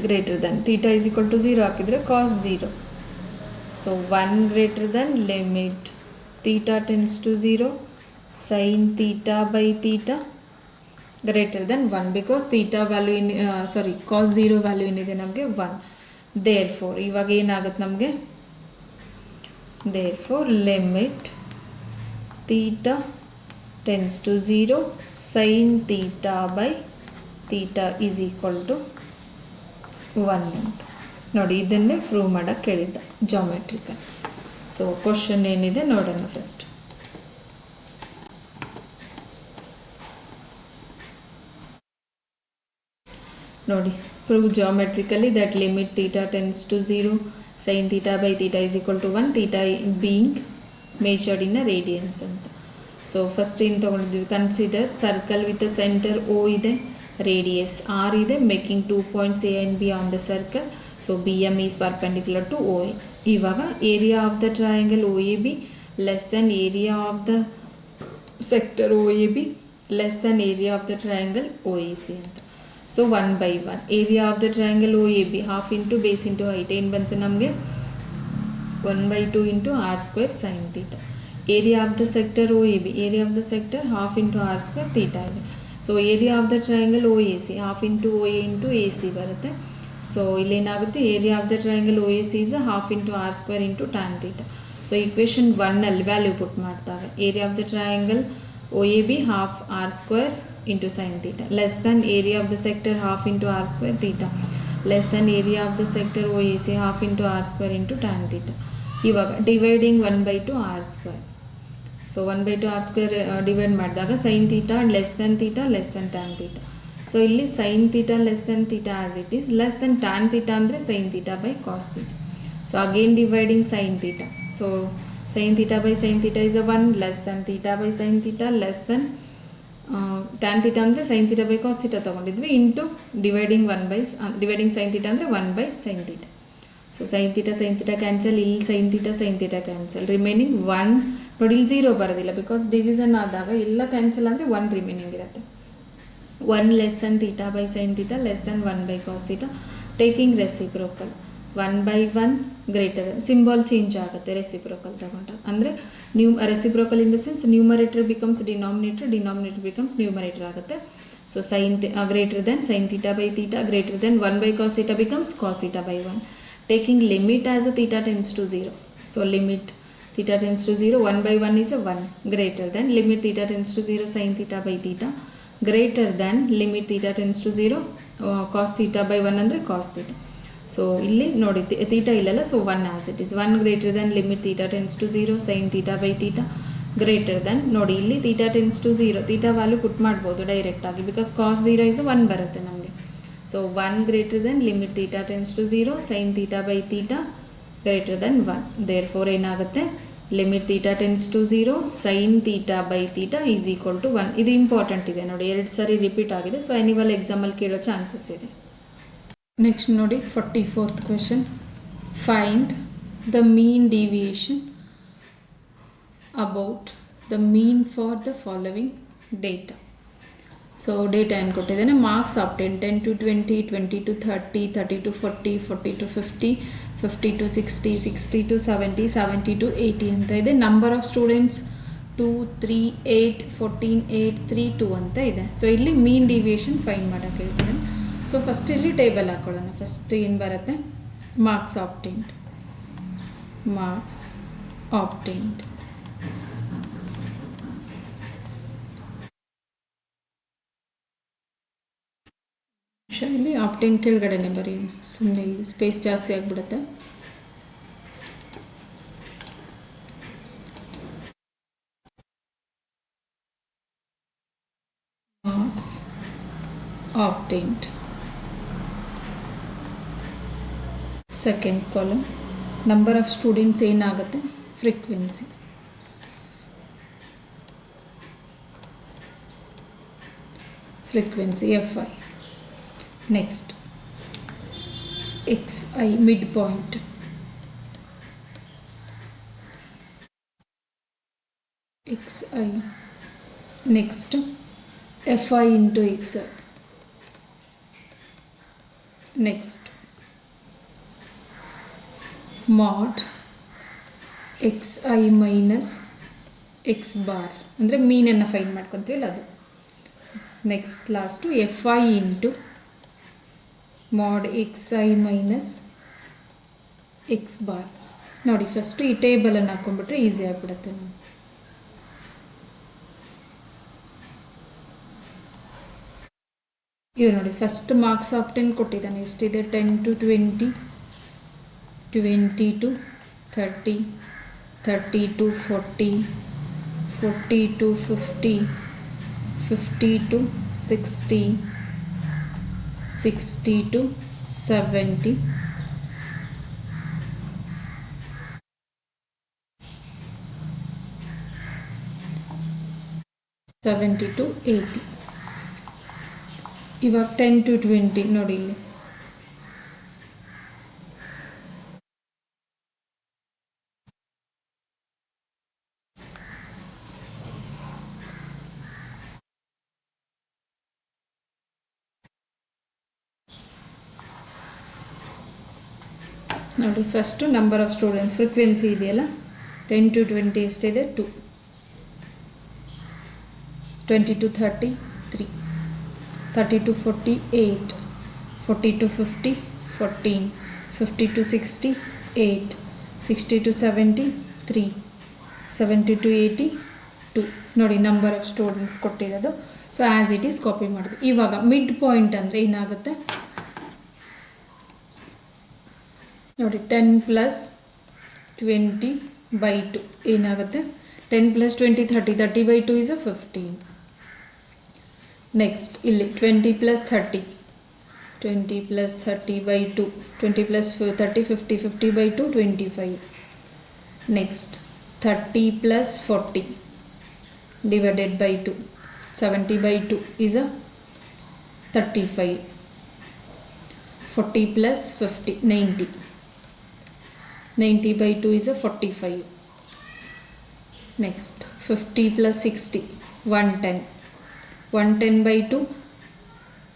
greater than theta is equal to 0 ಹಾಕಿದರೆ cos 0. So 1 greater than limit theta tends to 0 sine theta by theta greater than 1 because theta value cos 0 value ಏನಿದೆ ನಮಗೆ 1. ದೇರ್ ಫೋರ್ ಇವಾಗ ಏನಾಗುತ್ತೆ ನಮಗೆ, therefore limit theta tends to 0 sine theta by theta is equal to 1 ಅಂತ ನೋಡಿ. ಇದನ್ನೇ ಪ್ರೂವ್ ಮಾಡೋಕ್ಕೆ ಕೇಳಿದ್ದ ಜಾಮೆಟ್ರಿಕಲ್. ಸೊ ಕ್ವಶನ್ ಏನಿದೆ ನೋಡೋಣ ಫಸ್ಟ್. ನೋಡಿ, prove geometrically that limit theta tends to 0 sine theta by theta is equal to 1 theta being measured in a radians ಅಂತ. ಸೊ ಫಸ್ಟ್ ಏನು ತೊಗೊಂಡಿದ್ದೀವಿ, consider circle with a center O ಇದೆ, ರೇಡಿಯಸ್ R ಇದೆ, making 2 points A and B on the circle. So BM is perpendicular to OA. ಇವಾಗ area of the triangle OAB less than area of the sector OAB less than area of the triangle OAC ಅಂತ. So 1/1 area of the triangle OAB half into base into height ಏನು ಬಂತು ನಮಗೆ, 1/2 into r² sine theta. Area of the sector OAB, area of the sector half into r² theta ಇದೆ. So area of the triangle OAC half into OA into AC ಬರುತ್ತೆ. ಸೊ ಇಲ್ಲೇನಾಗುತ್ತೆ, area of the triangle OAC is half into r² into tan theta. So equation 1 value ಪುಟ್ ಮಾಡಿದಾಗ area of the triangle OAB half r² into sin theta less than area of the sector half into r² theta less than area of the sector OAC half into r² into tan theta. ಇವಾಗ dividing 1/2 r². So 1/2 r² divide ಮಾಡಿದಾಗ sine theta less than theta less than tan theta. So ಇಲ್ಲಿ sine theta less than theta as it is less than tan theta ಅಂದರೆ sine theta by cos theta. So again dividing sine theta. So sine theta by sine theta is 1 less than theta by sine theta less than tan theta ಅಂದರೆ sine theta by cos theta ತೊಗೊಂಡಿದ್ವಿ into dividing dividing sine theta ಅಂದರೆ 1/sin theta. So sine theta cancel, ಇಲ್ಲಿ ಸೈನ್ ತೀಟಾ ಕ್ಯಾನ್ಸಲ್, ರಿಮೈನಿಂಗ್ 1 ನೋಡಿ, ಇಲ್ಲಿ 0 ಬರೋದಿಲ್ಲ ಬಿಕಾಸ್ ಡಿವಿಷನ್ ಆದಾಗ ಎಲ್ಲ ಕ್ಯಾನ್ಸಲ್ ಅಂದರೆ 1 ರಿಮೈನಿಂಗ್ ಇರುತ್ತೆ. 1 less than theta by sine theta less than 1/cos theta. Taking reciprocal 1/1 greater symbol change ಆಗುತ್ತೆ ರೆಸಿಪ್ರೋಕಲ್ ತಗೊಂಡಾಗ. ಅಂದರೆ reciprocal in the sense numerator becomes denominator becomes numerator ಆಗುತ್ತೆ. So sine greater than sine theta by theta greater than 1/cos theta becomes cos theta by 1. Taking limit as a theta tends to 0. So limit theta tends to 0 1/1 is a 1 greater than limit theta tends to 0 sine theta by theta greater than limit theta tends to 0 cos theta by 1 ಅಂದರೆ ಕಾಸ್ ತೀಟಾ. ಸೊ ಇಲ್ಲಿ ನೋಡಿ ತೀಟಾ ಇಲ್ಲಲ್ಲ, so 1 as it is 1 greater than limit theta tends to 0 sine theta by theta greater than ನೋಡಿ ಇಲ್ಲಿ theta tends to 0 theta value put ಮಾಡ್ಬೋದು ಡೈರೆಕ್ಟಾಗಿ ಬಿಕಾಸ್ ಕಾಸ್ 0 is 1 ಬರುತ್ತೆ ನಮಗೆ. So 1 greater than limit theta tends to 0 sine theta by theta greater than 1. Therefore ಏನಾಗುತ್ತೆ, limit theta tends to 0 sine theta by theta is equal to 1. ಇದು ಇಂಪಾರ್ಟೆಂಟ್ ಇದೆ ನೋಡಿ, 2 ಸಾರಿ ರಿಪೀಟ್ ಆಗಿದೆ. ಸೊ ಆ್ಯನಿವಲ್ ಎಕ್ಸಾಮಲ್ಲಿ ಕೇಳೋ ಚಾನ್ಸಸ್ ಇದೆ. ನೆಕ್ಸ್ಟ್ ನೋಡಿ 44th question. Find the mean deviation about the mean for the following data. So data ಏನು ಕೊಟ್ಟಿದ್ದೇನೆ, marks obtain 10 to 20, 20 to 30, 30 to 40, 40 to 50, 50 to 60, 60 to 70, 70 to 80 ಅಂತ ಇದೆ. ನಂಬರ್ ಆಫ್ ಸ್ಟೂಡೆಂಟ್ಸ್ 2, 3, 8, 14, 8, 3, 2 ಅಂತ ಇದೆ. ಸೊ ಇಲ್ಲಿ ಮೀನ್ ಡಿವಿಯೇಷನ್ ಫೈಂಡ್ ಮಾಡೋಕ್ಕೆ ಹೇಳ್ತಿದ್ದೇನೆ. ಸೊ ಫಸ್ಟ್ ಇಲ್ಲಿ ಟೇಬಲ್ ಹಾಕೊಳ್ಳೋಣ. ಫಸ್ಟ್ ಏನು ಬರುತ್ತೆ, ಮಾರ್ಕ್ಸ್ ಆಪ್ಟೇನ್ಡ್, ಮಾರ್ಕ್ಸ್ ಆಪ್ಟೇನ್ಡ್, ಇಲ್ಲಿ ಆಪ್ಟೇನ್ ಕೆಳಗಡೆನೆ ಬರೀ, ಸುಮ್ಮನೆ ಸ್ಪೇಸ್ ಜಾಸ್ತಿ ಆಗಿಬಿಡುತ್ತೆ. Marks obtained, second column number of students ಏನಾಗುತ್ತೆ, frequency, frequency FI. Next, XI midpoint, XI. Next, FI into XI. Next, mod XI minus X bar ಅಂದರೆ ಮೀನನ್ನು ಫೈಂಡ್ ಮಾಡ್ಕೊತೀವಲ್ಲ ಅದು. Next last FI into mod XI minus X bar. ನೋಡಿ ಫಸ್ಟು ಈ ಟೇಬಲನ್ನು ಹಾಕ್ಕೊಂಡ್ಬಿಟ್ರೆ ಈಸಿ ಆಗಿಬಿಡುತ್ತೆ. ನಾವು ಇವು ನೋಡಿ ಫಸ್ಟ್ ಮಾರ್ಕ್ಸ್ ಆಪ್ಟೇನ್ ಕೊಟ್ಟಿದ್ದಾನೆ. ಎಷ್ಟಿದೆ, 10 to 20, 20 to 30, 30 to 40, 40 to 50, 50 to 60, 60 to 70, 70 to 80. ಇವಾಗ 10 to 20 ನೋಡಿ ಇಲ್ಲಿ. ನೋಡಿ first number of students frequency ಇದೆಯಲ್ಲ, 10 to 20 ಎಷ್ಟಿದೆ, 2, 20 to 30, 3, 30 to 40, 8, 40 to 50, 14, 50 to 60, 8, 60 to 70, 3, 70 to 80, 2. ನೋಡಿ ನಂಬರ್ ಆಫ್ ಸ್ಟೂಡೆಂಟ್ಸ್ ಕೊಟ್ಟಿರೋದು. So as it is copy ಮಾಡಿದೆ. ಇವಾಗ ಮಿಡ್ ಪಾಯಿಂಟ್ ಅಂದರೆ ಏನಾಗುತ್ತೆ ನೋಡಿ, 10 plus 20 by 2 ಏನಾಗುತ್ತೆ, 10 plus 20 30, 30 by 2 is a 15. Next ಇಲ್ಲಿ 20 plus 30, 20 plus 30 by 2, 20 plus 30 50, 50 by 2 25. Next 30 plus 40 divided by 2, 70 by 2 is a 35. 40 plus 50 90, 90 by 2 is a 45. Next 50 plus 60 110, 110 by 2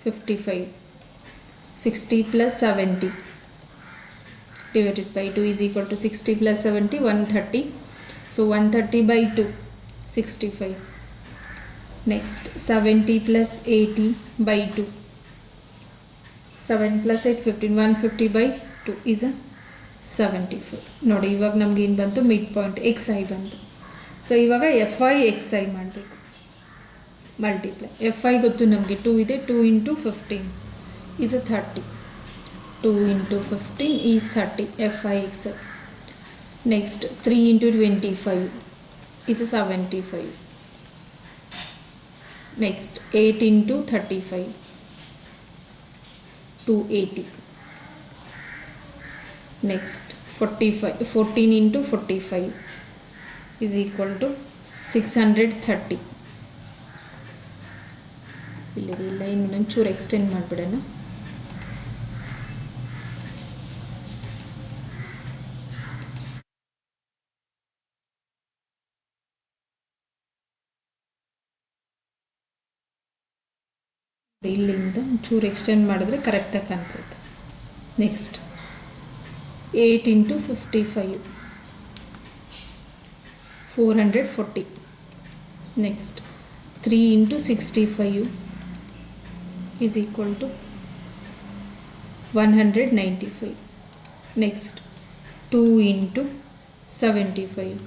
55. 60 plus 70 divided by 2 is equal to 60 plus 70 130. So 130 by 2 65. Next 70 plus 80 by 2, 7 plus 8 15, 150 by 2 is a 75. ನೋಡಿ ಇವಾಗ ನಮ್ಗೆ ಏನು ಬಂತು, ಮಿಡ್ ಪಾಯಿಂಟ್ XI ಬಂತು. ಸೊ ಇವಾಗ FI XI ಮಾಡಬೇಕು, ಮಲ್ಟಿಪ್ಲೈ. FI ಗೊತ್ತು ನಮಗೆ 2 ಇದೆ, 2 into 15 is a 30, 2 into 15 is 30 FI XI. Next 3 into 25 is a 75. Next 8 into 35 280. Next 45, 14 into 45 is equal to 630. ಇಲ್ಲ ಇನ್ನೊಂಚೂರು ಎಕ್ಸ್ಟೆಂಡ್ ಮಾಡಿಬಿಡೋಣ. ಇಲ್ಲಿಂದ ಒಂಚೂರು ಎಕ್ಸ್ಟೆಂಡ್ ಮಾಡಿದ್ರೆ ಕರೆಕ್ಟಾಗಿ ಕಾಣಿಸುತ್ತೆ. Next 8 into 55 440. Next 3 into 65 is equal to 195. Next 2 into 75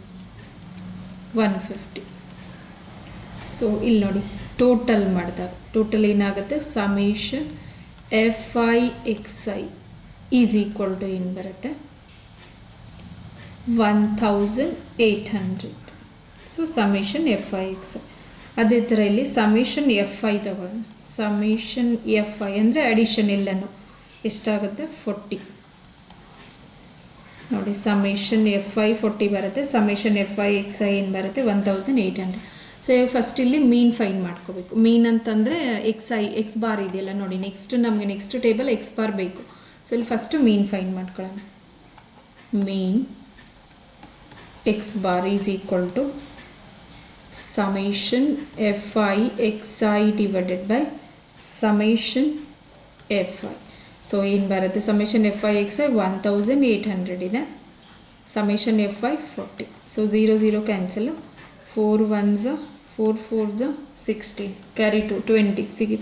150. So ಇಲ್ಲಿ ನೋಡಿ ಟೋಟಲ್ ಮಾಡಿದಾಗ ಟೋಟಲ್ ಏನಾಗುತ್ತೆ, summation FI/XI is equal to ಏನು ಬರುತ್ತೆ, 1800. So summation FI/XI. ಅದೇ ಥರ ಇಲ್ಲಿ ಸಮೇಷನ್ FI ತಗೊಳ್ಳೋಣ. ಸಮೇಷನ್ FI ಅಂದರೆ ಅಡಿಷನ್ ಎಲ್ಲನೂ ಎಷ್ಟಾಗುತ್ತೆ, 40. ನೋಡಿ ಸಮೇಷನ್ FI 40 ಬರುತ್ತೆ, ಸಮೇಷನ್ FI/XI ಏನು ಬರುತ್ತೆ, 1800. ಸೊ ಇವಾಗ ಫಸ್ಟ್ ಇಲ್ಲಿ ಮೀನ್ ಫೈಂಡ್ ಮಾಡ್ಕೋಬೇಕು. ಮೀನ್ ಅಂತಂದರೆ ಎಕ್ಸ್ ಬಾರ್ ಇದೆಯಲ್ಲ ನೋಡಿ, ನಮಗೆ ನೆಕ್ಸ್ಟ್ ಟೇಬಲ್ ಎಕ್ಸ್ ಬಾರ್ ಬೇಕು. ಸೊ ಇಲ್ಲಿ ಫಸ್ಟು ಮೀನ್ ಫೈಂಡ್ ಮಾಡ್ಕೊಳ್ಳೋಣ. Mean x bar is equal to summation FI/XI divided by summation FI. So ಏನು ಬರುತ್ತೆ, ಸಮೇಷನ್ FI/XI 1800 ಇದೆ, summation FI 40. So 0 0 cancel, 4 1s 4 4s 16, carry 2 20,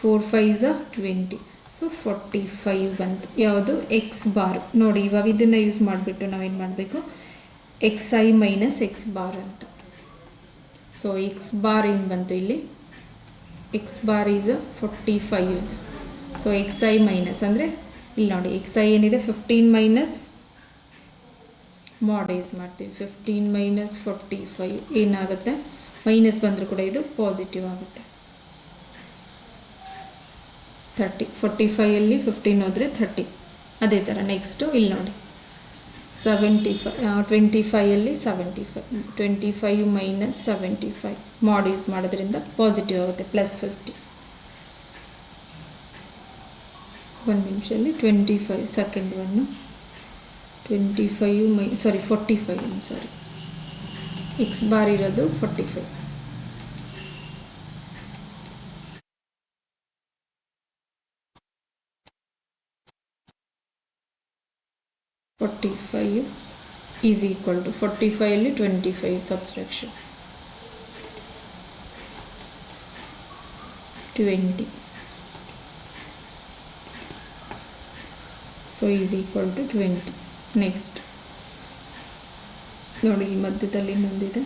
4 5s 20. So 45 ಬಂತು. ಯಾವುದು, ಎಕ್ಸ್ ಬಾರ್. ನೋಡಿ ಇವಾಗ ಇದನ್ನು ಯೂಸ್ ಮಾಡಿಬಿಟ್ಟು ನಾವೇನು ಮಾಡಬೇಕು, XI ಮೈನಸ್ ಎಕ್ಸ್ ಬಾರ್ ಅಂತ. ಸೊ ಎಕ್ಸ್ ಬಾರ್ ಏನು ಬಂತು ಇಲ್ಲಿ, X bar is 45. So XI minus ಅಂದರೆ ಇಲ್ಲಿ ನೋಡಿ XI ಏನಿದೆ 15 ಮೈನಸ್ ಮಾಡ್ ಯೂಸ್ ಮಾಡ್ತೀವಿ. 15 ಮೈನಸ್ 45 ಏನಾಗುತ್ತೆ, ಮೈನಸ್ ಬಂದರೂ ಕೂಡ ಇದು ಪಾಸಿಟಿವ್ ಆಗುತ್ತೆ, 30. 45ಅಲ್ಲಿ 15 ಹೋದರೆ 30. ಅದೇ ಥರ ನೆಕ್ಸ್ಟು ಇಲ್ಲಿ ನೋಡಿ 75, 25ಅಲ್ಲಿ 75, 25 ಮೈನಸ್ 75 ಮಾಡ್ ಯೂಸ್ ಮಾಡೋದ್ರಿಂದ ಪಾಸಿಟಿವ್ ಆಗುತ್ತೆ, +50. ಒಂದು ನಿಮಿಷದಲ್ಲಿ 25 ಸೆಕೆಂಡ್ ಒನ್ನು 45 ಎಕ್ಸ್ ಬಾರ್ ಇರೋದು 45. ಈಸ್ ಈಕ್ವಲ್ ಟು 45ಅಲ್ಲಿ 25 subtraction 20. So is equal to 20. Next ನೋಡಿ ಈ ಮಧ್ಯದಲ್ಲಿ ಇನ್ನೊಂದಿದೆ.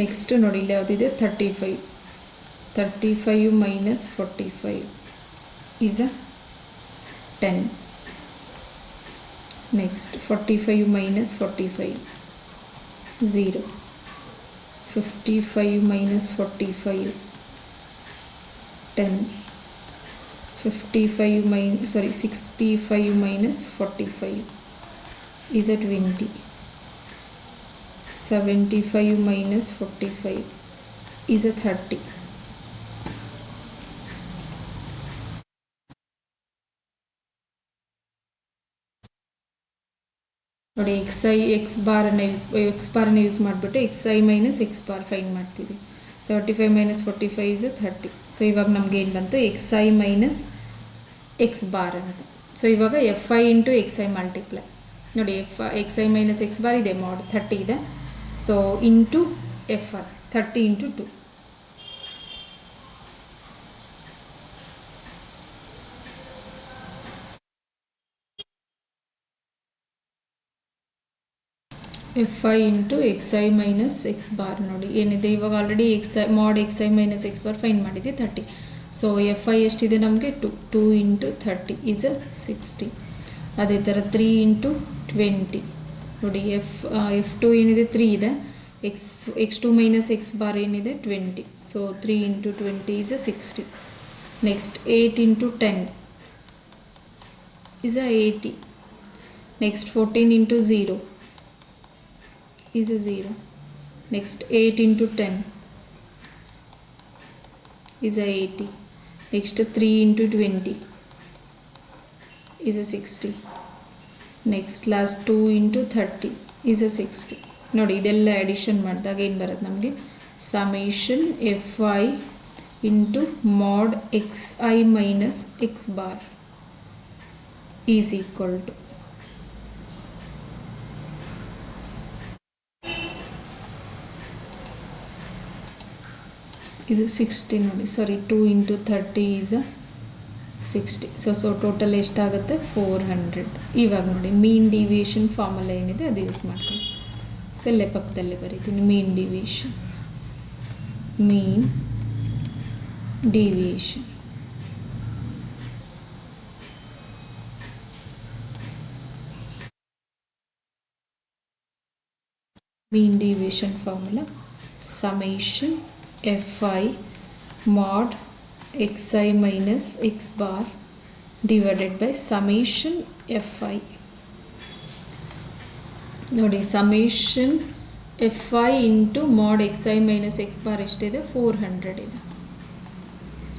ನೆಕ್ಸ್ಟ್ ನೋಡಿ ಇಲ್ಲಿ ಯಾವುದಿದೆ, 35 minus 45 is 10. Next 45 minus 45 0. 55 minus 45 10. 65 minus 45 is a 20. 75 minus 45 is a 30. ನೋಡಿ ಎಕ್ಸ್ ಬಾರನ್ನು ಯೂಸ್ ಮಾಡಿಬಿಟ್ಟು XI minus X bar find ಮಾಡ್ತೀವಿ. 75 ಮೈನಸ್ 45 is 30. ಸೊ ಇವಾಗ ನಮ್ಗೆ ಏನು ಬಂತು, XI ಮೈನಸ್ ಎಕ್ಸ್ ಬಾರ್ ಅಂತ. ಸೊ ಇವಾಗ FI ಇಂಟು XI ಮಲ್ಟಿಪ್ಲೈ ನೋಡಿ, XI ಮೈನಸ್ ಎಕ್ಸ್ ಬಾರ್ ಇದೆ, ಮಾಡ್ 30 ಇದೆ. So into FI 30 into 2. FI into XI minus X bar ನೋಡಿ ಏನಿದೆ, ಇವಾಗ ಆಲ್ರೆಡಿ ಮಾಡ್ XI minus X bar find ಮಾಡಿದ್ದೆ 30. ಸೊ FI ಎಷ್ಟಿದೆ ನಮಗೆ, 2 ಇಂಟು 30 ಈಸ್ 60. ಅದೇ ಥರ 3 ಇಂಟು 20 ನೋಡಿ, F2 ಏನಿದೆ 3 ಇದೆ, x2 minus x bar ಏನಿದೆ 20. So 3 into 20 is a 60. Next 8 into 10 is a 80. Next 14 into 0 is a 0. Next 8 into 10 is a 80. Next 3 into 20 is a 60. Next last 2 into 30 is a 60. ನೋಡಿ ಇದೆಲ್ಲ ಅಡಿಷನ್ ಮಾಡಿದಾಗ ಏನು ಬರುತ್ತೆ ನಮಗೆ summation F I into mod X I minus X bar is equal to ಇದು 60 ನೋಡಿ sorry 2 into 30 is 60. So total ಎಷ್ಟಾಗುತ್ತೆ 400. ಇವಾಗ ನೋಡಿ ಮೀನ್ ಡಿವಿಯೇಷನ್ ಫಾರ್ಮುಲಾ ಏನಿದೆ ಅದು ಯೂಸ್ ಮಾಡ್ಕೊಂಡು ಸೆಲ್ಲೆ ಪಕ್ಕದಲ್ಲೇ ಬರೀತೀನಿ ಮೀನ್ deviation mean deviation formula summation fi mod xi minus x bar divided by summation fi. ನೋಡಿ summation fi into mod xi minus x bar ಎಷ್ಟಿದೆ 400 ಇದೆ.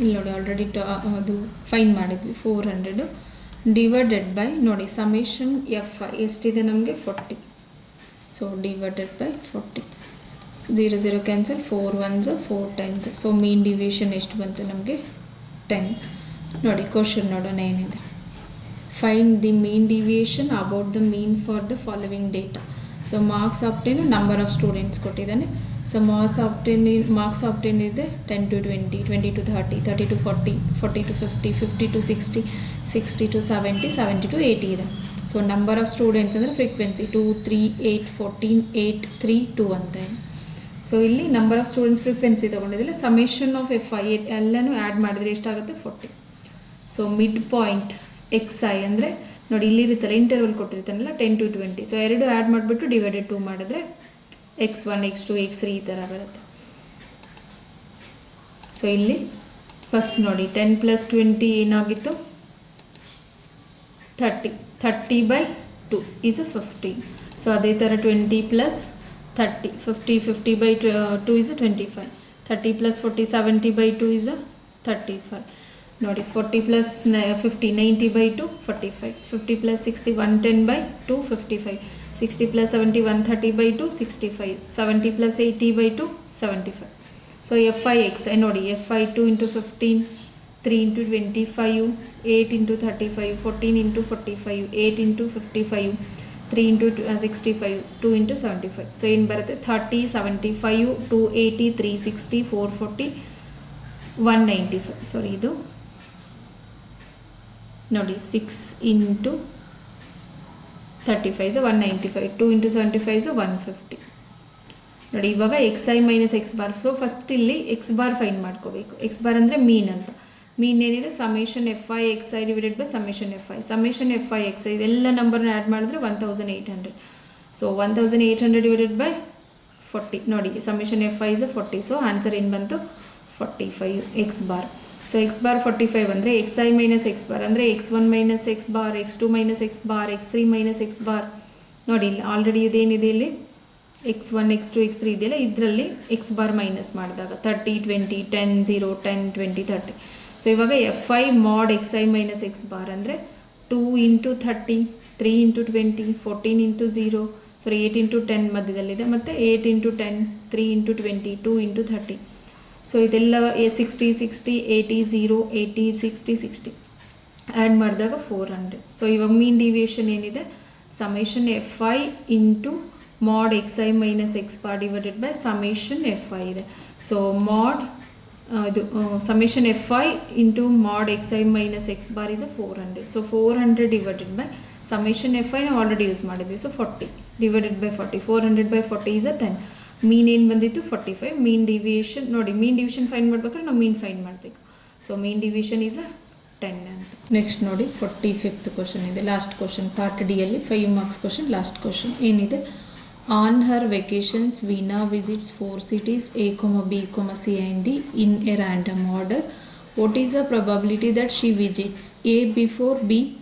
ಇಲ್ಲಿ ನೋಡಿ ಆಲ್ರೆಡಿ ಅದು ಫೈನ್ ಮಾಡಿದ್ವಿ 400 ಡಿವೈಡೆಡ್ ಬೈ ನೋಡಿ summation fi ಎಷ್ಟಿದೆ ನಮಗೆ 40. So divided by 40. 0 0 cancel 4 1s 4 10s. So mean deviation ಎಷ್ಟು ಬಂತು ನಮಗೆ 10. ನೋಡಿ ಕ್ವಶನ್ ನೋಡೋಣ ಏನಿದೆ. Find the mean deviation about the mean for the following data. So marks obtain number of students ಕೊಟ್ಟಿದ್ದಾನೆ. ಸೊ ಮಾರ್ಕ್ಸ್ ಆಪ್ಟೇನ್ ಇದೆ 10 to 20, 20 to 30, 30 to 40, 40 to 50, 50 to 60, 60 to 70, 70 to 80 ಇದೆ. ಸೊ ನಂಬರ್ ಆಫ್ ಸ್ಟೂಡೆಂಟ್ಸ್ ಅಂದರೆ ಫ್ರೀಕ್ವೆನ್ಸಿ 2 3 8 14 8 3 2 ಅಂತ ಇದೆ. ಸೊ ಇಲ್ಲಿ ನಂಬರ್ ಆಫ್ ಸ್ಟೂಡೆಂಟ್ಸ್ ಫ್ರೀಕ್ವೆನ್ಸಿ ತೊಗೊಂಡಿದ್ದಿಲ್ಲ ಸಮೇಷನ್ ಆಫ್ ಎಫ್ ಐ ಎಲ್ಲನೂ ಆ್ಯಡ್ ಮಾಡಿದ್ರೆ ಎಷ್ಟಾಗುತ್ತೆ 40. So mid point X I ಅಂದರೆ ನೋಡಿ ಇಲ್ಲಿರುತ್ತಲ್ಲ ಇಂಟರ್ವಲ್ ಕೊಟ್ಟಿರ್ತಾನಲ್ಲ 10 to 20. ಸೊ ಎರಡು ಆ್ಯಡ್ ಮಾಡಿಬಿಟ್ಟು ಡಿವೈಡೆಡ್ 2 ಮಾಡಿದ್ರೆ x1 x2 x3 ಈ ಥರ ಬರುತ್ತೆ. ಸೊ ಇಲ್ಲಿ ಫಸ್ಟ್ ನೋಡಿ 10 + 20 ಏನಾಗಿತ್ತು 30 by 2 is a 15. ಸೊ ಅದೇ ಥರ 20 + 30 50 by 2 is a 25. 30 + 40 70 by 2 is a 35. ನೋಡಿ 40 + 50 90 by 2 45. 50 + 60 110 by 2 55. 60 + 70 130 by 2 65. 70 + 80 by 2 75. So F I X I ನೋಡಿ F I 2 into 15 3 into 25 8 into 35 14 into 45 8 into 55 3 into 65 2 into 75. So ಏನು ಬರುತ್ತೆ 30 75 280 360 440 195. ಸಾರಿ ಇದು ನೋಡಿ 6 into 35 is 195. 2 into 75 is 150. ನೋಡಿ ಇವಾಗ X I minus X bar. So first ಇಲ್ಲಿ ಎಕ್ಸ್ ಬಾರ್ ಫೈಂಡ್ ಮಾಡ್ಕೋಬೇಕು. ಎಕ್ಸ್ ಬಾರ್ ಅಂದರೆ ಮೀನ್ ಅಂತ. ಮೀನ್ ಏನಿದೆ summation F I X I divided by summation F I. Summation F I X I ಇದೆಲ್ಲ ನಂಬರ್ನ ಆ್ಯಡ್ ಮಾಡಿದ್ರೆ 1800. ಸೊ 1800 ಡಿವೈಡೆಡ್ ಬೈ 40 ನೋಡಿ summation F I is 40. So answer ಏನು ಬಂತು 45 X bar. So X bar 45 ಅಂದರೆ X I minus X bar ಅಂದರೆ x1 minus X bar x2 minus X bar x3 minus X bar. ನೋಡಿ ಇಲ್ಲಿ ಆಲ್ರೆಡಿ ಇದೇನಿದೆ ಇಲ್ಲಿ x1 x2 x3 ಇದೆಯಲ್ಲ ಇದರಲ್ಲಿ ಎಕ್ಸ್ ಬಾರ್ ಮೈನಸ್ ಮಾಡಿದಾಗ 30 20 10 0 10 20 30. ಸೊ ಇವಾಗ ಎಫ್ ಐ ಮಾಡ್ X I minus X bar ಅಂದರೆ 2 into 30 3 into 20 14 into 0 ಸಾರಿ 8 into 10 ಮಧ್ಯದಲ್ಲಿದೆ ಮತ್ತು 8 into 10 3 into 20 2 into 30. ಸೊ ಇದೆಲ್ಲ 60 60 80 0 80 60 60 ಆ್ಯಡ್ ಮಾಡಿದಾಗ 400. ಸೊ ಇವಾಗ ಮೀನ್ ಡಿವಿಯೇಷನ್ ಏನಿದೆ summation F I into mod X I minus X bar divided by summation F I ಇದೆ. ಸೊ ಮಾಡ್ ಇದು summation F I into mod X I minus X bar is 400. So 400 divided by summation F I ನಾವು ಆಲ್ರೆಡಿ ಯೂಸ್ ಮಾಡಿದ್ವಿ. So 40 divided by 40 400 by 40 is 10. ಮೀನ್ ಏನು ಬಂದಿತ್ತು 45. ಮೀನ್ ಡಿವಿಯೇಷನ್ ನೋಡಿ ಮೀನ್ ಡಿವಿಷನ್ ಫೈಂಡ್ ಮಾಡ್ಬೇಕಾದ್ರೆ ನಾವು ಮೀನ್ ಫೈಂಡ್ ಮಾಡಬೇಕು. ಸೊ ಮೀನ್ ಡಿವಿಷನ್ ಈಸ್ 10 ಅಂತ. ನೆಕ್ಸ್ಟ್ ನೋಡಿ 45th ಕ್ವಶನ್ ಇದೆ ಲಾಸ್ಟ್ ಕ್ವಶನ್ ಪಾರ್ಟ್ ಡಿ ಅಲ್ಲಿ 5 ಮಾರ್ಕ್ಸ್ ಕ್ವಶನ್ ಲಾಸ್ಟ್ ಕ್ವಶನ್ ಏನಿದೆ On her vacations, Veena visits 4 cities A, B, C and D in a random order. What is the probability that she visits A before B,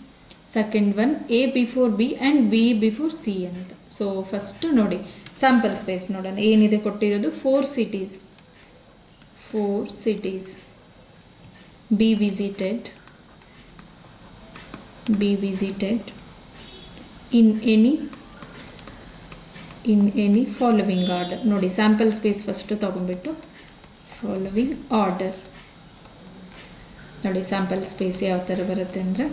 second one A before B and B before C ಅಂತ. ಸೊ ಫಸ್ಟ್ ನೋಡಿ ಸ್ಯಾಂಪಲ್ ಸ್ಪೇಸ್ ನೋಡೋಣ ಏನಿದೆ ಕೊಟ್ಟಿರೋದು. 4 cities B visited in any following order. ನೋಡಿ ಸ್ಯಾಂಪಲ್ ಸ್ಪೇಸ್ ಫಸ್ಟ್ ತಗೊಂಡ್ಬಿಟ್ಟು ಫಾಲೋವಿಂಗ್ ಆರ್ಡರ್ ನೋಡಿ ಸ್ಯಾಂಪಲ್ ಸ್ಪೇಸ್ ಯಾವ ಥರ ಬರುತ್ತೆ ಅಂದರೆ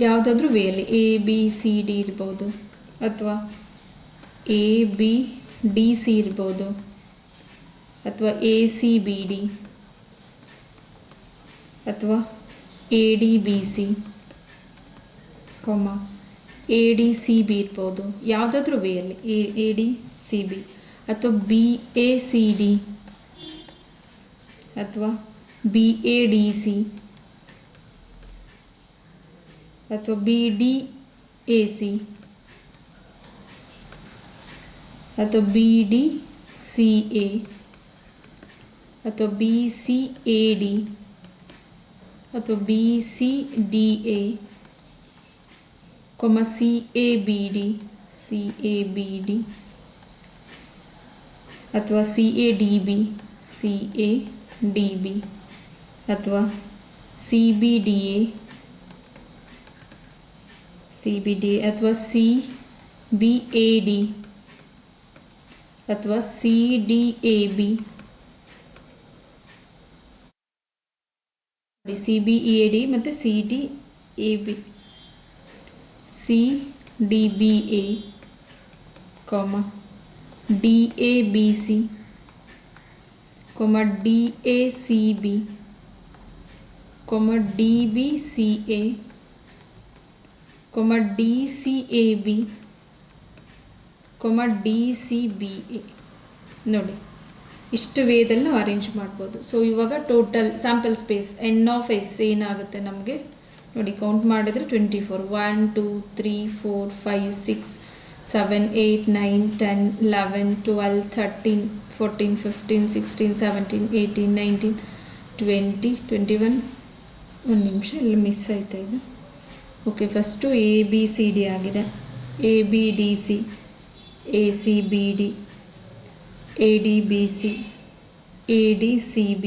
ಯಾವುದಾದ್ರೂ ವೇಯಲ್ಲಿ A B C D ಇರ್ಬೋದು, ಅಥವಾ A B D C ಇರ್ಬೋದು, ಅಥವಾ A C B D, ಅಥವಾ A D B C, A D C B ಇರ್ಬೋದು. ಯಾವುದಾದ್ರೂ ವೇಯಲ್ಲಿ A D C B, ಅಥವಾ B A C D, ಅಥವಾ B A D C, ಅಥವಾ B D A C, ಅಥವಾ B D C A, ಅಥವಾ B C A D, ಅಥವಾ B C D A, C A B D, ಅಥವಾ C A D B, ಅಥವಾ C B D A, ಅಥವಾ C B A D, ಅಥವಾ C D A B, C B E A D ಮತ್ತು C D A B, C D B A, D A B C, D A C B, D B C A, D C A B, D C B A. ನೋಡಿ ಇಷ್ಟು ವೇದಲ್ಲಿ ನಾವು ಅರೇಂಜ್ ಮಾಡ್ಬೋದು. ಸೊ ಇವಾಗ total sample space N of S ಏನಾಗುತ್ತೆ ನಮಗೆ ನೋಡಿ ಕೌಂಟ್ ಮಾಡಿದ್ರೆ 24 1 2 3 4 5 6 7 8 9 10 11 12 13 14 15 16 17 18 19 20 21 ಒಂದು ನಿಮಿಷ ಇಲ್ಲಿ ಮಿಸ್ ಆಯ್ತಾ ಇದು. Okay, first A B C D ಆಗಿದೆ. A B D C, A C B D, A D B C, A D C B,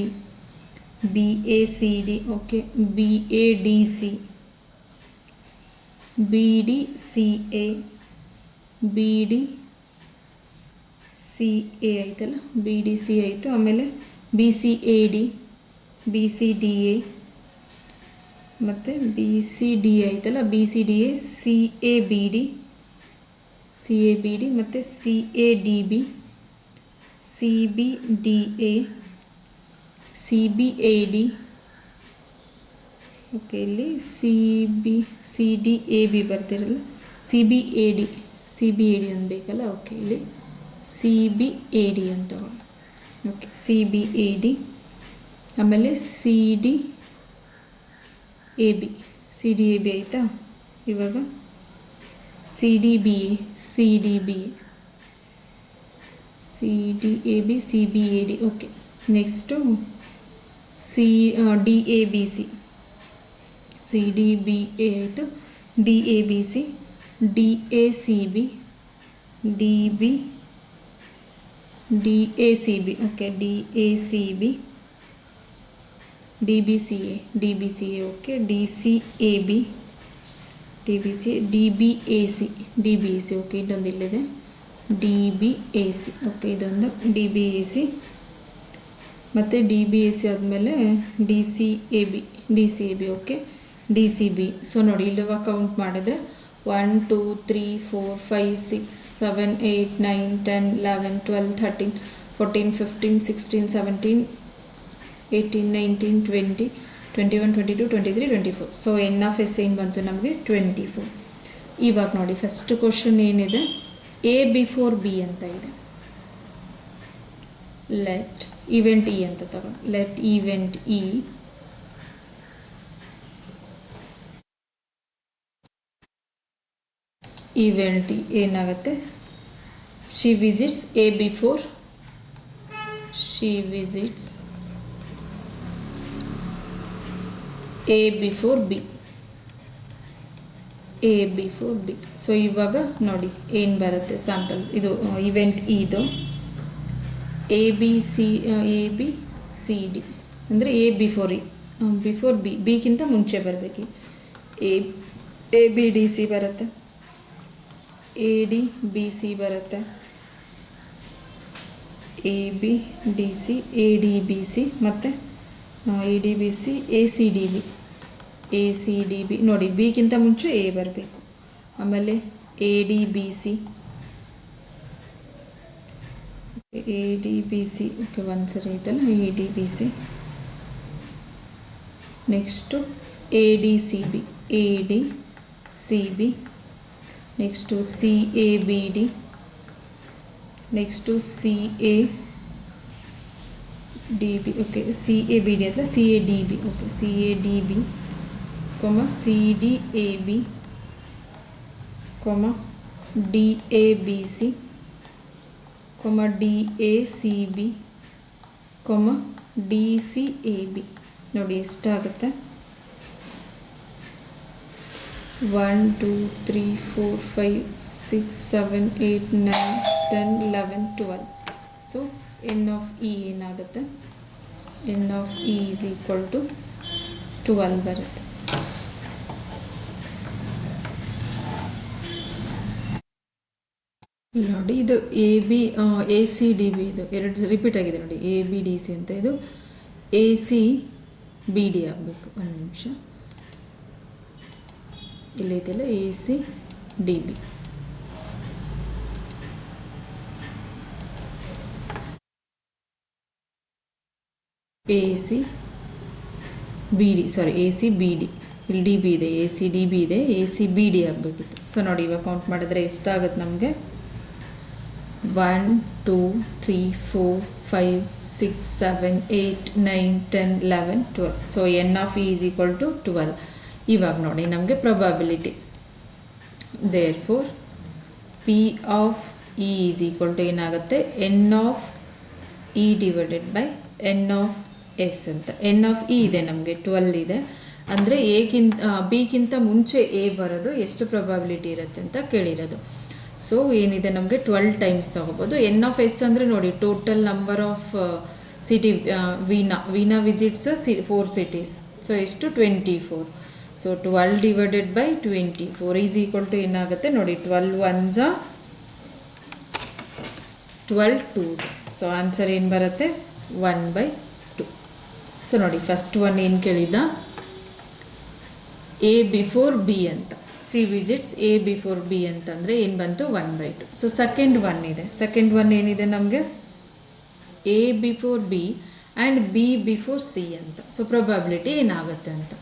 B A C D, okay, B A D C, B D C A, B D C A ಆಯ್ತಲ್ಲ, B D C ಆಯಿತು. ಆಮೇಲೆ B C A D, B C D A, ಮತ್ತು B C D ಆಯ್ತಲ್ಲ, B C D A, C A B D, C A B D ಮತ್ತು C A D B, C B D A, C B A D, okay, ಇಲ್ಲಿ C D A B ಬರ್ತಿರಲ್ಲ, C B A D ಅನ್ಬೇಕಲ್ಲ. ಓಕೆ, ಇಲ್ಲಿ C B A D ಅಂತ ತಗೊಳ್ಳಿ. Okay, C B A D, ಆಮೇಲೆ C D A B, C D A B ಆಯಿತಾ. ಇವಾಗ C D B A, C D B A, C D A B, C B A D. Okay, next D A B C, C D B A ಆಯಿತು. D A B C, D A C B, D B D A C B, okay, D A C B, D B C A, D B C A, okay, D C A B, D B C A, D B A C, D B A C, okay, ಇದೊಂದು ಇಲ್ಲಿದೆ D B A C, okay, ಇದೊಂದು D B A C. ಮತ್ತು D B A C ಆದಮೇಲೆ D C A B, D C A B, okay, D C B. So ನೋಡಿ ಇಲ್ಲಿವಾಗ ಕೌಂಟ್ ಮಾಡಿದ್ರೆ 1 2 3 4 5 6 7 8 9 10 11 12 13 14 15 16 17 18 19 20 21 22 23 24. ಸೊ ಎನ್ ಆಫ್ ಎಸ್ ಏನು ಬಂತು ನಮಗೆ 24. ಇವಾಗ ನೋಡಿ ಫಸ್ಟ್ ಕ್ವಶನ್ ಏನಿದೆ, A ಬಿಫೋರ್ B ಅಂತ ಇದೆ. ಲೆಟ್ ಇವೆಂಟ್ E ಅಂತ ತಗೊಂಡು, ಲೆಟ್ ಇವೆಂಟ್ E ಏನಾಗುತ್ತೆ she visits A before she visits A before B. A before B. So ಇವಾಗ ನೋಡಿ ಏನು ಬರುತ್ತೆ ಸ್ಯಾಂಪಲ್. ಇದು ಇವೆಂಟ್ ಇದು ಎ ಬಿ ಸಿ ಡಿ ಅಂದರೆ ಎ ಬಿಫೋರ್ ಬಿಫೋರ್ ಬಿಗಿಂತ ಮುಂಚೆ ಬರಬೇಕು. ಎ ಬಿ ಡಿ ಸಿ ಬರುತ್ತೆ, ಎ ಡಿ ಬಿ ಸಿ ಬರುತ್ತೆ, A B D C, A D B C ಮತ್ತು A D B C, A C D B, A C D B ನೋಡಿ ಬಿಗಿಂತ ಮುಂಚೆ ಎ ಬರಬೇಕು. ಆಮೇಲೆ A D B C, A D B C okay ಒಂದು ಸರಿ ಐತಲ್ಲ, A D B C. Next A D C B, A D C B. Next C A B D, next C A D B okay, C A B D ಅಥವಾ C A D B okay, C A D B C D A B D A B C D A C B D C A B. ನೋಡಿ ಎಷ್ಟಾಗುತ್ತೆ, 1 2 3 4 5 6 7 8 9 10 11 12. ಸೊ ಎನ್ ಆಫ್ ಇ ಏನಾಗುತ್ತೆ, N of E is equal to 12 ಬರುತ್ತೆ. ನೋಡಿ ಇದು A B A C D B, ಇದು ಎರಡು ರಿಪೀಟ್ ಆಗಿದೆ ನೋಡಿ, ಎ ಬಿ ಡಿ ಸಿ ಅಂತ. ಇದು ಎ ಸಿ ಬಿ ಡಿ ಆಗಬೇಕು. ಒಂದು ನಿಮಿಷ, ಇಲ್ಲೈತಿಲ್ಲ A C D B. A C B D sorry A C B D, ಇಲ್ಲಿ ಡಿ ಬಿ ಇದೆ, ಎ ಸಿ ಡಿ ಬಿ ಇದೆ, ಎ ಸಿ ಬಿ ಡಿ ಆಗಬೇಕಿತ್ತು. ಸೊ ನೋಡಿ ಇವಾಗ ಕೌಂಟ್ ಮಾಡಿದ್ರೆ ಎಷ್ಟಾಗುತ್ತೆ ನಮಗೆ, 1 2 3 4 5 6 7 8 9 10 11 12. So N of E is equal to 12. ಇವಾಗ ನೋಡಿ ನಮಗೆ probability, therefore P of E is equal to ಏನಾಗುತ್ತೆ, N of E divided by N of S ಅಂತ. ಎನ್ ಆಫ್ ಇ ಇದೆ ನಮಗೆ 12 ಇದೆ, ಅಂದರೆ ಬಿಗಿಂತ ಮುಂಚೆ ಎ ಬರೋದು ಎಷ್ಟು ಪ್ರೊಬಬಿಲಿಟಿ ಇರುತ್ತೆ ಅಂತ ಕೇಳಿರೋದು. ಸೊ ಏನಿದೆ ನಮಗೆ 12 ಟೈಮ್ಸ್ ತೊಗೋಬೋದು. ಎನ್ ಆಫ್ ಎಸ್ ಅಂದರೆ ನೋಡಿ total number of city Veena visits 4 cities. So ಎಷ್ಟು 24. ಸೊ 12 divided by 24 is equal to ಏನಾಗುತ್ತೆ ನೋಡಿ, 12 1s 12 2s. ಸೊ ಆನ್ಸರ್ ಏನು ಬರುತ್ತೆ, 1/2. ಸೊ ನೋಡಿ ಫಸ್ಟ್ ಒನ್ ಏನು ಕೇಳಿದ್ದ, ಎ ಬಿಫೋರ್ ಬಿ ಅಂತ, C visits A before B ಅಂತಂದರೆ ಏನು ಬಂತು, 1/2. ಸೊ ಸೆಕೆಂಡ್ ಒನ್ ಇದೆ, ಸೆಕೆಂಡ್ ಒನ್ ಏನಿದೆ ನಮಗೆ, A before B and B before C ಅಂತ. ಸೊ ಪ್ರೊಬಬಿಲಿಟಿ ಏನಾಗುತ್ತೆ ಅಂತ.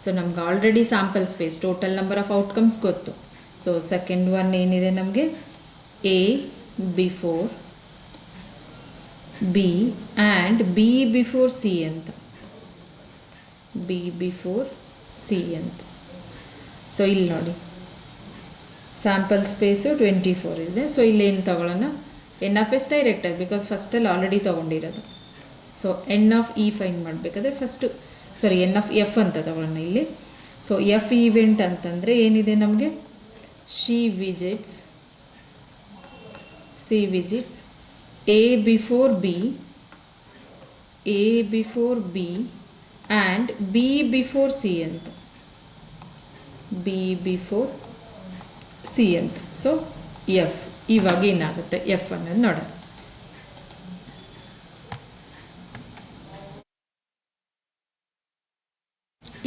ಸೊ ನಮ್ಗೆ already sample space total number of outcomes ಗೊತ್ತು. ಸೊ ಸೆಕೆಂಡ್ ಒನ್ ಏನಿದೆ ನಮಗೆ, A before B and B before C ಅಂತ, ಬಿ ಬಿಫೋರ್ ಸಿ ಅಂತ. ಸೊ ಇಲ್ಲಿ ನೋಡಿ ಸ್ಯಾಂಪಲ್ ಸ್ಪೇಸು 24 ಇದೆ. ಸೊ ಇಲ್ಲೇನು ತೊಗೊಳ್ಳೋಣ, ಎನ್ ಆಫ್ ಎಸ್ ಡೈರೆಕ್ಟಾಗಿ, ಬಿಕಾಸ್ ಫಸ್ಟಲ್ಲಿ ಆಲ್ರೆಡಿ ತೊಗೊಂಡಿರೋದು. So N of E find ಮಾಡಬೇಕಾದ್ರೆ ಫಸ್ಟು ಎನ್ ಆಫ್ ಎಫ್ ಅಂತ ತೊಗೊಳ್ಳೋಣ ಇಲ್ಲಿ. ಸೊ ಎಫ್ ಈವೆಂಟ್ ಅಂತಂದರೆ ಏನಿದೆ ನಮಗೆ, she visits A before B and B before C ಅಂತ, ಬಿ ಬಿಫೋರ್ ಸಿ ಅಂತ. ಸೊ ಎಫ್ ಇವಾಗ ಏನಾಗುತ್ತೆ, ಎಫ್ ಅನ್ನೋದು ನೋಡೋಣ.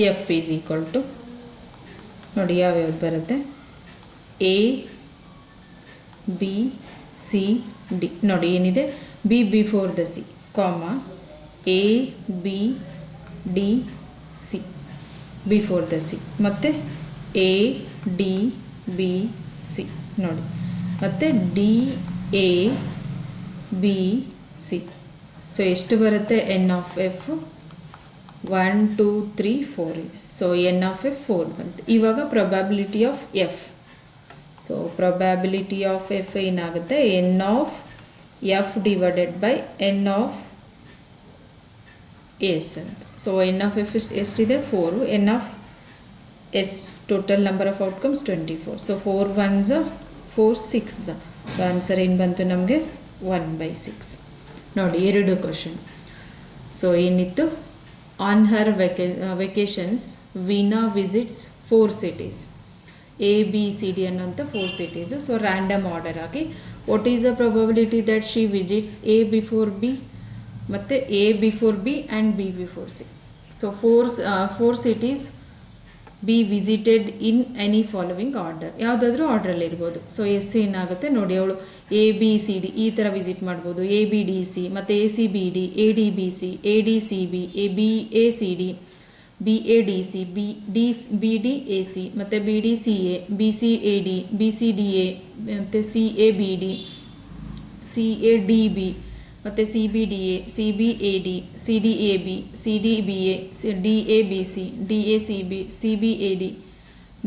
ಎಫ್ ಈಸ್ ಈಕ್ವಲ್ ಟು ನೋಡಿ ಯಾವ್ಯಾವ್ದು ಬರುತ್ತೆ, ಎ ಬಿ ಸಿ ಡಿ. ನೋಡಿ ಏನಿದೆ, B before the C A B D C before the C, ಮತ್ತು ಎ ಡಿ ಬಿ ಸಿ ನೋಡಿ, ಮತ್ತು D A B C. So ಎಷ್ಟು ಬರುತ್ತೆ, ಎನ್ ಆಫ್ ಎಫ್ 1 2 3 4 ಇದೆ. ಸೊ ಎನ್ ಆಫ್ ಎಫ್ 4 ಬರುತ್ತೆ. ಇವಾಗ probability of F, so probability of F ಏನಾಗುತ್ತೆ N of F divided by N of S ಅಂತ. ಸೊ ಎನ್ ಆಫ್ ಎಫ್ ಎಷ್ಟಿದೆ 4, N of S total number of outcomes 24. So 4 1s 4 6s. So answer ಏನು ಬಂತು ನಮಗೆ 1/6. ನೋಡಿ 2 ಕ್ವಶನ್. ಸೊ ಏನಿತ್ತು, on her vacations Veena visits 4 cities, A B C D ಅನ್ನೋಂಥ 4 ಸಿಟೀಸು. ಸೊ ರ್ಯಾಂಡಮ್ ಆರ್ಡರ್ ಆಗಿ what is the probability that she visits A before B ಮತ್ತು A before B and B before C. So 4 cities be visited in any following order, ಯಾವುದಾದ್ರೂ ಆರ್ಡ್ರಲ್ಲಿ ಇರ್ಬೋದು. ಸೊ ಎಸ್ ಏನಾಗುತ್ತೆ ನೋಡಿ, ಅವಳು ಎ ಬಿ ಸಿ ಡಿ ಈ ಥರ ವಿಸಿಟ್ ಮಾಡ್ಬೋದು, ಎ ಬಿ ಡಿ ಸಿ ಮತ್ತು A C B D, A D B C, A D C B, A B A C D, B A D C, B D A C ಮತ್ತು B D C A, B C A D, B C D A ಮತ್ತು C A B D, C A D B ಮತ್ತು C B D A, C B A D, C D A B, C D B A, D A B C, D A C B, C B A D,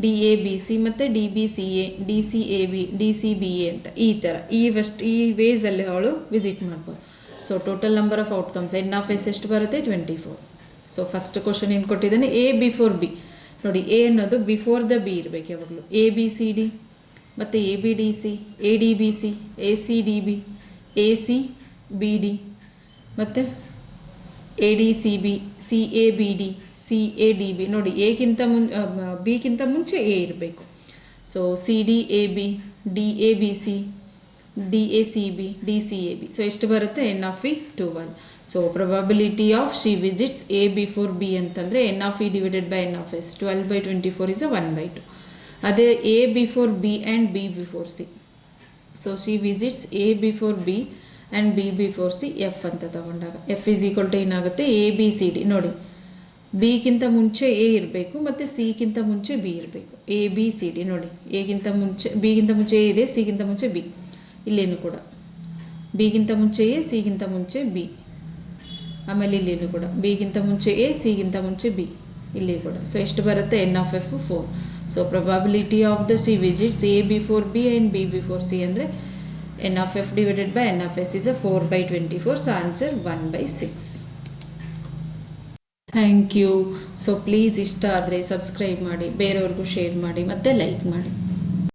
D A B C ಮತ್ತು D B C A, D C A B, D C B A ಅಂತ ಈ ಥರ ಈ ವೇಸಲ್ಲಿ ಅವಳು ವಿಸಿಟ್ ಮಾಡ್ಬೋದು. So total number of outcomes N of S ಎಷ್ಟು ಬರುತ್ತೆ 24. ಸೊ ಫಸ್ಟ್ ಕ್ವಶನ್ ಏನು ಕೊಟ್ಟಿದ್ದಾನೆ, ಎ ಬಿಫೋರ್ ಬಿ. ನೋಡಿ ಎ ಅನ್ನೋದು ಬಿಫೋರ್ ದ ಬಿ ಇರಬೇಕು ಯಾವಾಗಲೂ. ಎ ಬಿ ಸಿ ಡಿ ಮತ್ತು A B D C, A D B C, A C D B, A C B D ಮತ್ತು A D C B, C A B D, C A D B. ನೋಡಿ ಎಗಿಂತ ಬಿಗಿಂತ ಮುಂಚೆ ಎ ಇರಬೇಕು. So C D A B, D A B C, D A C B, D C A B. ಸೊ ಎಷ್ಟು ಬರುತ್ತೆ N of E 12. So probability of she visits A before B ಅಂತಂದರೆ N of E divided by N of S 12/24 is 1/2. ಅದೇ A before B and B before C. So she visits A before B and B before C F ಅಂತ ತಗೊಂಡಾಗ ಎಫ್ ಈಸ್ ಈಕ್ವಲ್ ಟು ಏನಾಗುತ್ತೆ ಎ ಬಿ ಸಿ ಡಿ. ನೋಡಿ ಬಿಗಿಂತ ಮುಂಚೆ ಎ ಇರಬೇಕು ಮತ್ತು ಸಿಗಿಂತ ಮುಂಚೆ ಬಿ ಇರಬೇಕು. ಎ ಬಿ ಸಿ ಡಿ ನೋಡಿ ಎಗಿಂತ ಮುಂಚೆ ಬಿಗಿಂತ ಮುಂಚೆ ಎ ಇದೆ, ಸಿಗಿಂತ ಮುಂಚೆ ಬಿ. ಇಲ್ಲೇನು ಕೂಡ ಬಿಗಿಂತ ಮುಂಚೆ ಎ, ಸಿಗಿಂತ ಮುಂಚೆ ಬಿ. ಆಮೇಲೆ ಇಲ್ಲೇನು ಕೂಡ ಬಿಗಿಂತ ಮುಂಚೆ ಎ, ಸಿಗಿಂತ ಮುಂಚೆ ಬಿ ಇಲ್ಲಿ ಕೂಡ. ಸೊ ಎಷ್ಟು ಬರುತ್ತೆ N of F 4. So probability of the she visits A before B and B before C ಅಂದರೆ N of F divided by N of S is 4/24. So answer 1/6. Thank you. So please ಇಷ್ಟ ಆದರೆ ಸಬ್ಸ್ಕ್ರೈಬ್ ಮಾಡಿ, ಬೇರೆಯವ್ರಿಗೂ ಶೇರ್ ಮಾಡಿ ಮತ್ತು ಲೈಕ್ ಮಾಡಿ.